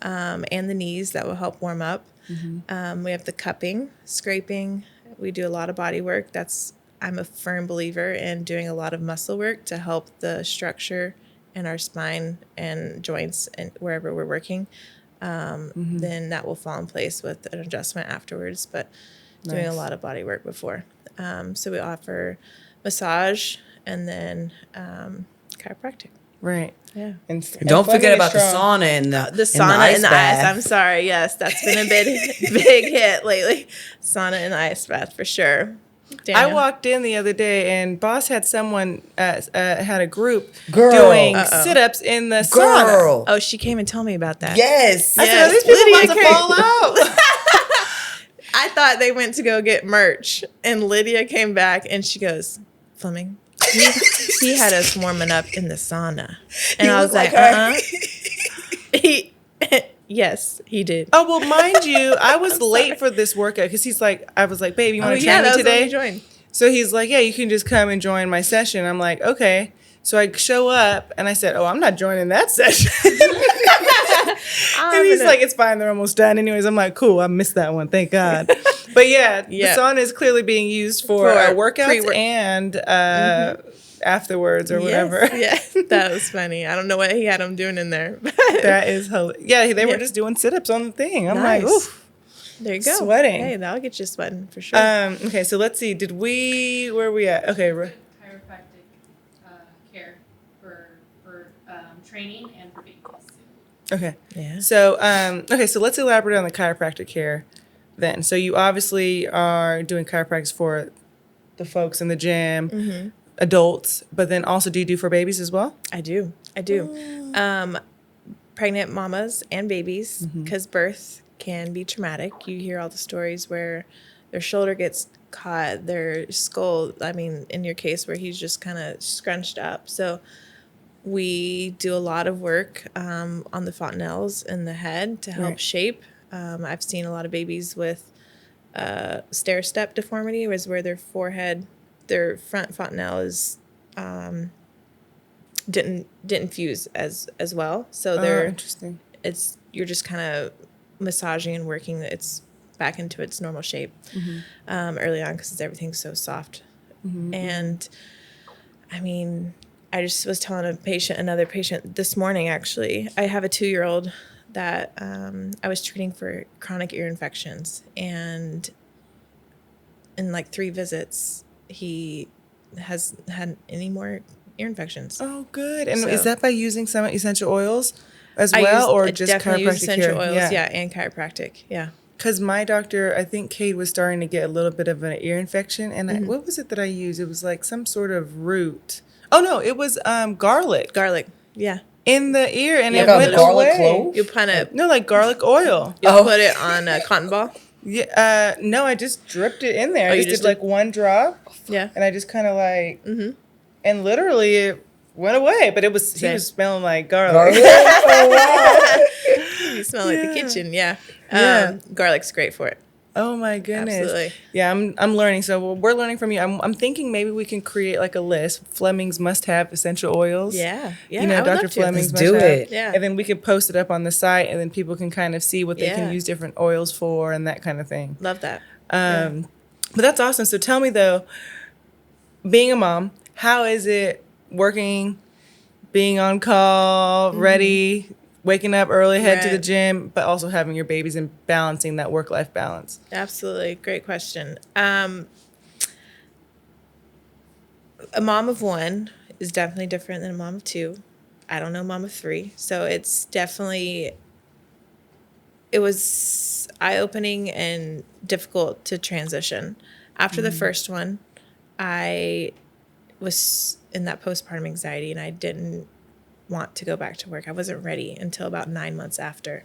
and the knees that will help warm up. We have the cupping, scraping. We do a lot of body work. I'm a firm believer in doing a lot of muscle work to help the structure in our spine and joints and wherever we're working. Then that will fall in place with an adjustment afterwards, but doing a lot of body work before. So we offer massage and then chiropractic. Right. Yeah. And Don't Fleming forget is about the strong. sauna and The sauna and the ice. bath. I'm sorry. Yes, that's been a big hit lately. Sauna and ice bath for sure. I Daniel. walked in the other day and boss had someone had a group Girl. doing Uh-oh. sit-ups in the sauna. Girl. Oh, she came and told me about that. Yes. I said, Yes, are these people Lydia about to came. fall out? I thought they went to go get merch, and Lydia came back and she goes, Fleming, he had us warming up in the sauna. And He I was looked like, like her. He, yes, he did. Oh, well, mind you, I was late for this workout because he's like, I was like, babe, you want to train me that was when today? you joined. So he's like, yeah, you can just come and join my session. I'm like, okay. So I show up and I said, oh, I'm not joining that session. And he's like, it's fine. They're almost done anyways. I'm like, cool. I missed that one. Thank God. But yeah, the sauna is clearly being used for workouts pre-work. and afterwards or whatever. Yes, yeah, that was funny. I don't know what he had him doing in there. That is hilarious. Yeah, they were just doing sit-ups on the thing. I'm like, Nice. oof. There you go. Sweating. Hey, that'll get you sweating for sure. Okay, so let's see. Where are we at? Okay. Chiropractic care for training and for babies. Okay. Yeah. So, okay, so let's elaborate on the chiropractic care then. So you obviously are doing chiropractic for the folks in the gym, adults, but then also do you do for babies as well? I do. Pregnant mamas and babies, because birth can be traumatic. You hear all the stories where their shoulder gets caught, their skull, I mean, in your case where he's just kind of scrunched up. So we do a lot of work on the fontanelles in the head to help shape. I've seen a lot of babies with stair-step deformity, where their forehead, their front fontanelle is didn't fuse as well. So they're Interesting. you're just kind of massaging and working it's back into its normal shape early on because everything's so soft. And I mean, I just was telling another patient this morning, actually. I have a 2-year-old that I was treating for chronic ear infections. And in like 3 visits, he has had any more ear infections. Oh, good. And So- is that by using some essential oils as I well, or use- just definitely use chiropractic essential care? oils, yeah, and chiropractic, yeah. Because my doctor, I think Kate was starting to get a little bit of an ear infection. And what was it that I used? It was like some sort of root. Oh, no, it was garlic Garlic, yeah. in the ear. And Like it a went garlic away. clove? You kind of No, like garlic oil. put it on a cotton ball. Yeah, no, I just dripped it in there. I you just just did like one drop, Yeah. and I just kind of like, and literally it went away. But he Same. was smelling like garlic. You smell like the kitchen, yeah. Yeah. Garlic's great for it. Oh my goodness! Absolutely. Yeah, I'm learning. So we're learning from you. I'm thinking maybe we can create like a list. Fleming's must-have essential oils. Yeah, yeah. You know, I would Dr. love to. Fleming's Let's do must-have. it. Yeah. And then we could post it up on the site, and then people can kind of see what they Yeah. can use different oils for and that kind of thing. Love that. But that's awesome. So tell me though, being a mom, how is it working, being on call, ready, waking up early, head to the Right. gym, but also having your babies and balancing that work-life balance? Absolutely. Great question. A mom of 1 is definitely different than a mom of 2. I don't know mom of 3. So it's definitely, it was eye-opening and difficult to transition. After the first one, I was in that postpartum anxiety and I didn't want to go back to work. I wasn't ready until about 9 months after.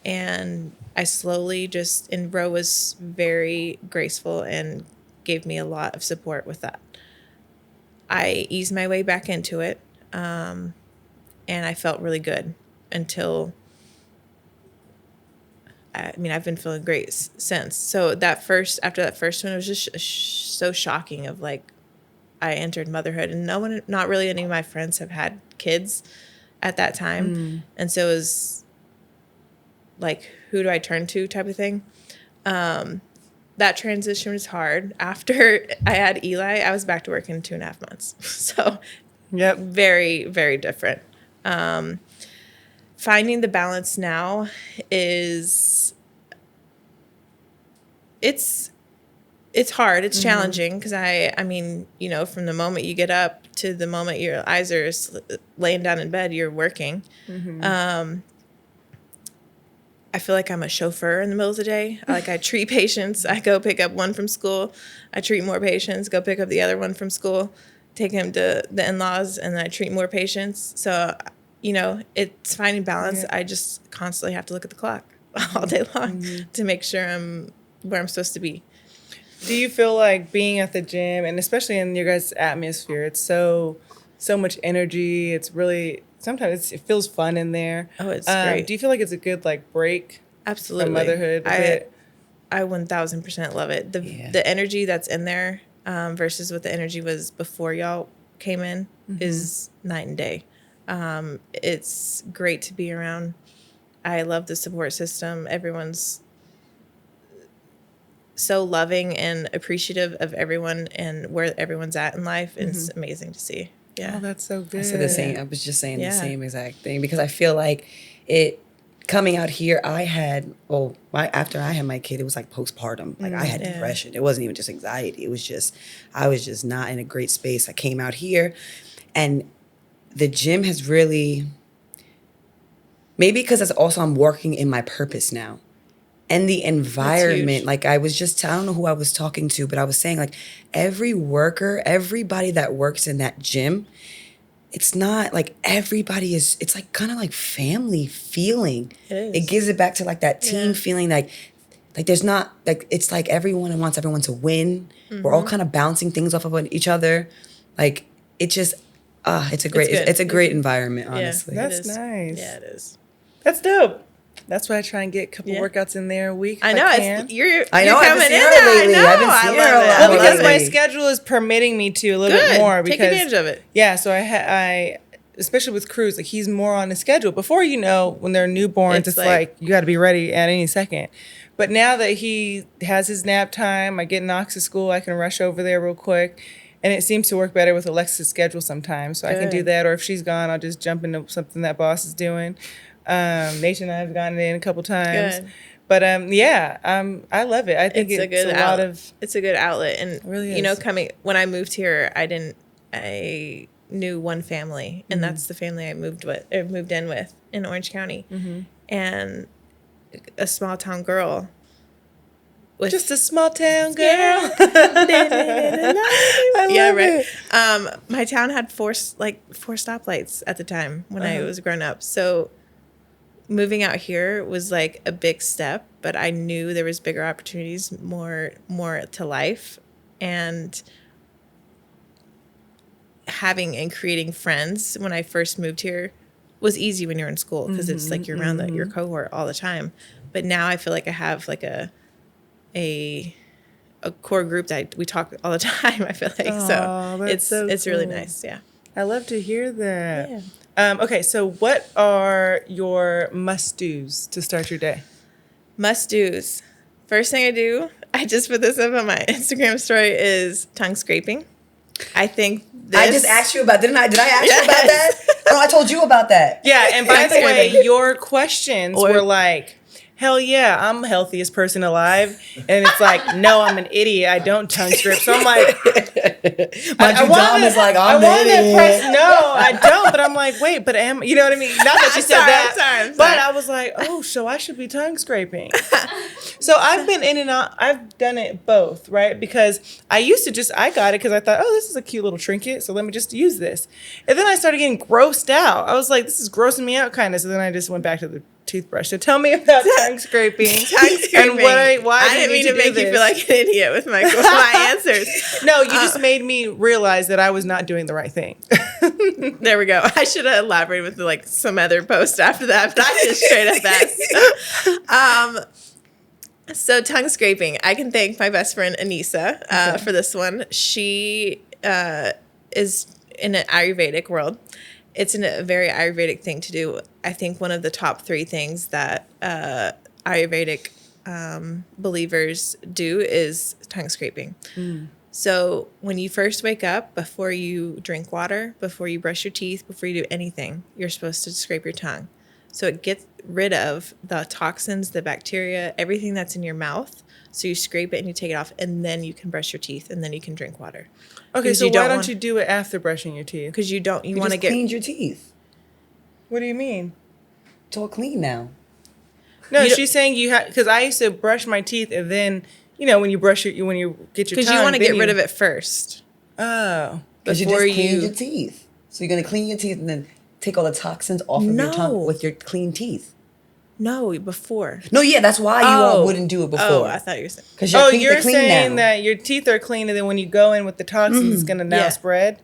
And I slowly and Ro was very graceful and gave me a lot of support with that. I eased my way back into it. And I felt really good until, I've been feeling great since. So after that first one, it was just so shocking of like, I entered motherhood and not really any of my friends have had kids at that time. And so it was like, who do I turn to type of thing. That transition was hard. After I had Eli, I was back to work in 2.5 months. So Yep. very, very different. Finding the balance now is, it's It's hard. It's challenging because I mean, you know, from the moment you get up to the moment your eyes are laying down in bed, you're working. I feel like I'm a chauffeur in the middle of the day. I treat patients. I go pick up one from school. I treat more patients, go pick up the other one from school, take him to the in-laws, and then I treat more patients. So, you know, it's finding balance. Yeah. I just constantly have to look at the clock all day long to make sure I'm where I'm supposed to be. Do you feel like being at the gym, and especially in your guys' atmosphere, it's so much energy. It's really, sometimes it feels fun in there. Oh, it's great. Do you feel like it's a good like break Absolutely. from motherhood a bit? I 1000% love it. The energy that's in there versus what the energy was before y'all came in is night and day. It's great to be around. I love the support system. Everyone's so loving and appreciative of everyone and where everyone's at in life. And it's amazing to see. Yeah. Oh, that's so good. I said the same. I was just saying Yeah. the same exact thing because I feel like it coming out here. I had after I had my kid, it was like postpartum. Like I had depression. It wasn't even just anxiety. It was just I was just not in a great space. I came out here, and the gym has really maybe because it's also I'm working in my purpose now. And the environment, like I was just, I don't know who I was talking to, but I was saying like every worker, everybody that works in that gym, it's not like everybody is, it's like kind of like family feeling. It is. It gives it back to like that team feeling like there's not, like it's like everyone wants everyone to win. We're all kind of bouncing things off of each other. Like it just, it's a great environment, honestly. That's nice. Yeah, it is. That's dope. That's why I try and get a couple workouts in there a week. I know. If I can. You're I know, you're I've coming been seeing in her there. lately. I know. I've been seeing her a love lot. it. Well, because my lately. schedule is permitting me to a little Good. bit more. Take Because, advantage of it. Yeah, so I especially with Cruz, like he's more on the schedule. Before, you know, when they're newborns, it's like you got to be ready at any second. But now that he has his nap time, I get Knox to school, I can rush over there real quick. And it seems to work better with Alexa's schedule sometimes. So I can do that. Or if she's gone, I'll just jump into something that boss is doing. Nate and I have gotten in a couple times. Good. But I love it. I think it's a lot of. It's a good outlet, and It really you know, is. when I moved here, I knew one family, and that's the family I moved in with in Orange County, and a small town girl. With Just a small town girl. Yeah, right. My town had four stoplights at the time when I was growing up, so moving out here was like a big step, but I knew there was bigger opportunities, more to life, and having and creating friends when I first moved here was easy when you're in school because it's like you're around your cohort all the time. But now I feel like I have like a core group that we talk all the time. I feel like it's really nice. Yeah. I love to hear that. Yeah. Okay, so what are your must-dos to start your day? Must-dos. First thing I do, I just put this up on my Instagram story, is tongue scraping. I think this... I just asked you about, did I ask you about that? Oh, I told you about that. Yeah, and by the way, your questions were like, hell yeah, I'm the healthiest person alive. And it's like, no, I'm an idiot. I don't tongue scrape. So I'm like... Dom is like, I'm I wanted an to idiot. press no, I don't. But I'm like, wait, but you know what I mean? Not that you said that. I'm sorry. But I was like, oh, so I should be tongue scraping. So I've been in and out. I've done it both, right? Because I used to I got it because I thought, oh, this is a cute little trinket. So let me just use this. And then I started getting grossed out. I was like, this is grossing me out kind of. So then I just went back to the toothbrush. So tell me about tongue scraping. And why I didn't mean to make you feel like an idiot with my answers. No, you just made me realize that I was not doing the right thing. There we go. I should have elaborated with some other post after that, but I just straight up asked. So tongue scraping, I can thank my best friend Anissa for this one. She is in an Ayurvedic world. It's a very Ayurvedic thing to do. I think one of the top 3 things that Ayurvedic believers do is tongue scraping. So when you first wake up, before you drink water, before you brush your teeth, before you do anything, you're supposed to scrape your tongue. So it gets rid of the toxins, the bacteria, everything that's in your mouth, So you scrape it and you take it off, and then you can brush your teeth, and then you can drink water. Okay, so why don't you do it after brushing your teeth? Because you want to just get cleaned your teeth. What do you mean? It's all clean now. No, she's saying you have, because I used to brush my teeth, and then, when you brush when you get your tongue. because you want to get rid of it first. Oh. Because you just cleaned your teeth. So you're going to clean your teeth and then take all the toxins off of your tongue with your clean teeth. No, before. No, yeah, that's why you all wouldn't do it before. Oh, I thought you were saying. Because your teeth are clean saying now. that your teeth are clean, and then when you go in with the toxins, it's going to now spread?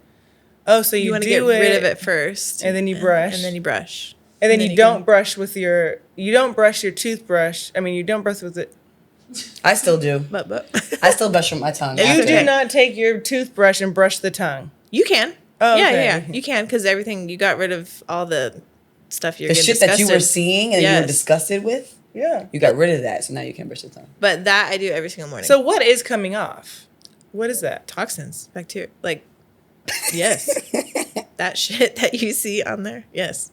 Oh, so you want to do get rid of it first. And then you brush. And then you brush. And then you don't brush with you don't brush your toothbrush. I mean, you don't brush with it. I still do. But. I still brush with my tongue. You do not take your toothbrush and brush the tongue. You can. Oh, yeah, okay. yeah. You can, because you got rid of all the stuff you're the getting shit that you were seeing and you were disgusted with. Yeah. You got rid of that, so now you can brush your tongue. But that I do every single morning. So what is coming off? What is that? Toxins, bacteria. Yes. That shit that you see on there. Yes.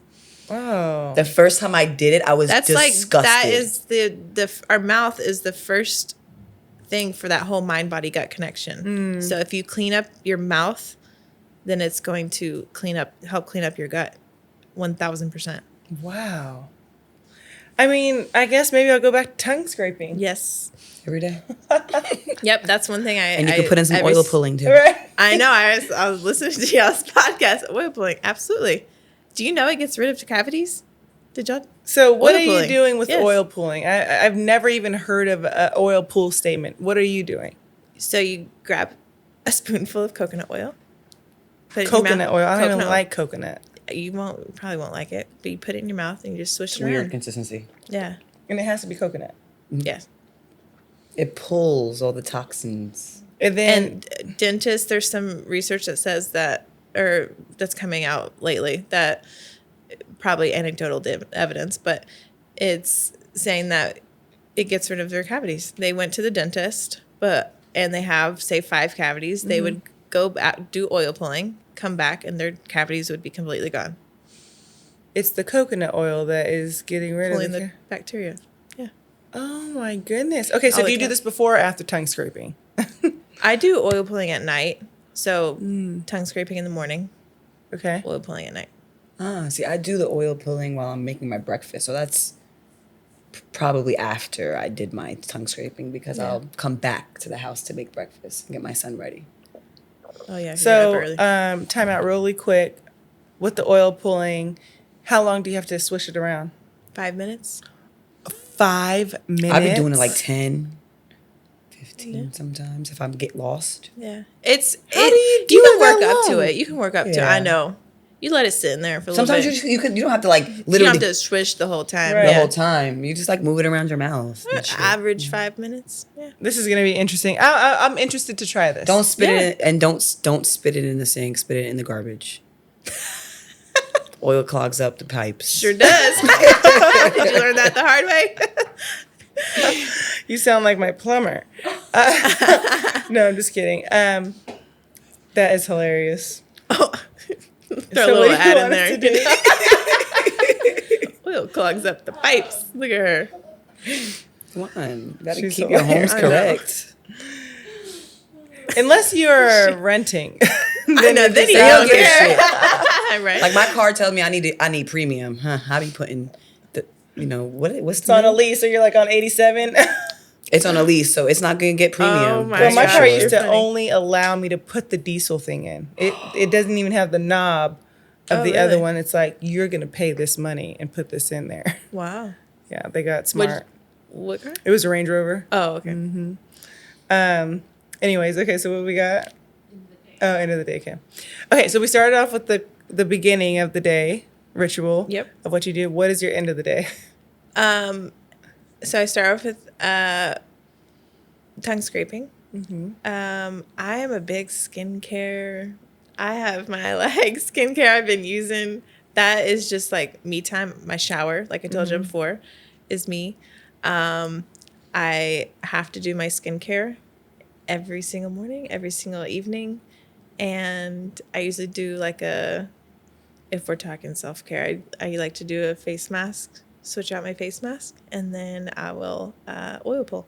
Oh. The first time I did it, I was disgusted. That is our mouth is the first thing for that whole mind body gut connection. So if you clean up your mouth, then it's going to help clean up your gut 1,000%. Wow. I mean, I guess maybe I'll go back to tongue scraping. Yes. Every day. Yep, that's one thing And you can put in some oil pulling too. Right. I know. I was listening to y'all's podcast. Oil pulling, absolutely. Do you know it gets rid of cavities? Did y'all? So what Oil are you pulling. doing with Yes. oil pulling? I've never even heard of an oil pull statement. What are you doing? So you grab a spoonful of coconut oil. Put it in your Coconut mouth. oil. I don't even Coconut like coconut. You probably won't like it, but you put it in your mouth and you just swish It's it weird around. consistency. Yeah. And it has to be coconut. Yes. It pulls all the toxins. And then And dentists, there's some research that says that's coming out lately, that probably anecdotal evidence, but it's saying that it gets rid of their cavities. They went to the dentist, and they have, say, 5 cavities. They would go back, do oil pulling, come back, and their cavities would be completely gone. it's the coconut oil that is getting rid Pulling of the bacteria. Yeah. Oh my goodness. Okay, so All do the you do this before or after tongue scraping? I do oil pulling at night. So tongue scraping in the morning, Okay. oil pulling at night. See, I do the oil pulling while I'm making my breakfast. So that's probably after I did my tongue scraping because I'll come back to the house to make breakfast and get my son ready. Oh, yeah. So, you're up early. time out really quick. With the oil pulling, how long do you have to swish it around? 5 minutes. 5 minutes? I've been doing it like 10, 15 sometimes if I get lost. Yeah. How do you do you it can work that up to long? it. You can work up to it. Yeah. I know. You let it sit in there for a Sometimes little bit. you don't have to like You literally don't have to swish the whole time. Right. the Yeah. whole time. You just like move it around your mouth. and shit. Average 5 minutes. Yeah. This is going to be interesting. I'm interested to try this. Don't spit it and don't spit it in the sink. Spit it in the garbage. Oil clogs up the pipes. Sure does. Did you learn that the hard way? You sound like my plumber. No, I'm just kidding. That is hilarious. Throw So a little what do you ad in want us there. to do? Oil clogs up the pipes. Look at her. Come on, you gotta She's keep your homes hilarious. I know. correct. Unless you're renting. I know. Then you They don't don't give a care. shit. Right. Like my car tells me I need premium. I be putting the what's It's the on a name? lease, or you're like on 87. It's on a lease, so it's not gonna get premium. Oh my Well, my gosh. car used to Funny. only allow me to put the diesel thing in. It doesn't even have the knob of Oh, the other really? one. It's like, you're going to pay this money and put this in there. Wow. Yeah, they got smart. What car? It was a Range Rover. Oh, okay. Anyways, okay, so what we got? Oh, end of the day, okay. Okay, so we started off with the beginning of the day ritual. Yep. Of what you do. What is your end of the day? So I start off with tongue scraping. I am a big skincare. I have my skincare I've been using. That is just like me time. My shower, like I told you before, is me. I have to do my skincare every single morning, every single evening. And I usually do like if we're talking self-care, I like to do a face mask, switch out my face mask, and then I will oil pull.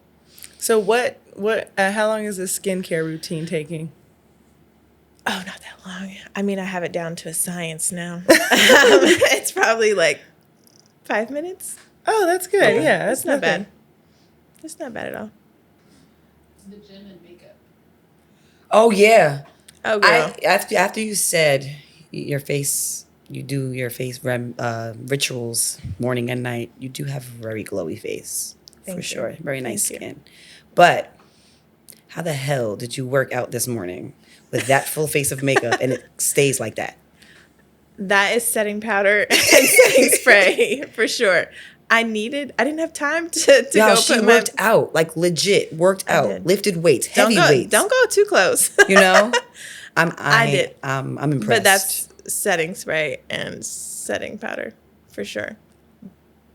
So how long is this skincare routine taking? Oh, not that long. I mean, I have it down to a science now. It's probably like 5 minutes. Oh, that's good. Okay. Yeah, That's not nothing. bad. It's not bad at all. The gym and makeup. Oh yeah. Oh, girl. After you said your face, you do your face rituals morning and night. You do have a very glowy face Thank for you. sure. Very nice Thank you. skin. But how the hell did you work out this morning with that full face of makeup and it stays like that? That is setting powder and setting spray for sure. I didn't have time to Y'all, go she put worked out, like legit worked I out, did. lifted weights, heavy weights. Don't go too close. You know, I did. I'm impressed. But that's setting spray and setting powder for sure.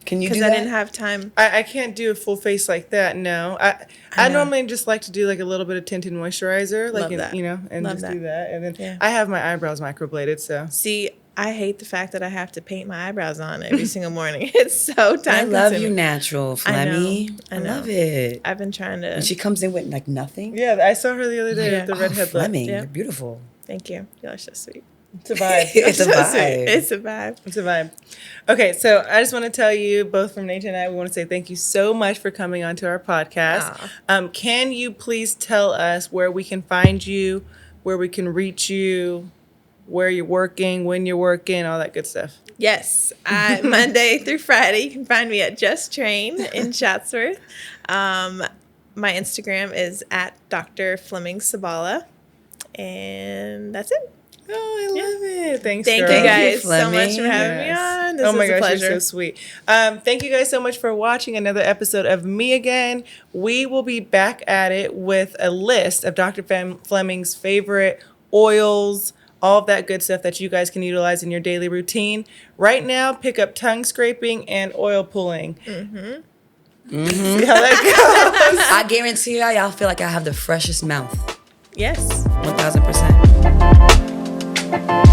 Can you do Because that? I didn't have time. I can't do a full face like that. No, I know. normally just like to do like a little bit of tinted moisturizer, like Love that. and Love just that. do that. And then Yeah. I have my eyebrows microbladed, so See, I hate the fact that I have to paint my eyebrows on every single morning. It's so time I love you consuming. natural, I know, Flemmy. I I know. love it. I've been trying to. And she comes in with like nothing. yeah, I saw her the other day with the Oh, redhead look. Fleming, Yeah. you're beautiful. Thank you. Y'all are so sweet. It's a vibe. It's a So sweet. vibe. It's a vibe. It's a vibe. Okay, so I just want to tell you, both from Nate and I, we want to say thank you so much for coming onto our podcast. Can you please tell us where we can find you, where we can reach you, where you're working, when you're working, all that good stuff? Yes, Monday through Friday, you can find me at Just Train in Chatsworth. My Instagram is at Dr. Fleming Saballa, and that's it. Oh, I love it. Thanks, Thank girl. you guys so Fleming. much for having me Yes. on. This Oh my was a gosh, pleasure. you're so sweet. Thank you guys so much for watching another episode of Me Again. We will be back at it with a list of Dr. Fleming's favorite oils, all of that good stuff that you guys can utilize in your daily routine. Right now, pick up tongue scraping and oil pulling. See how that goes? I guarantee y'all feel like I have the freshest mouth. Yes. 1000%.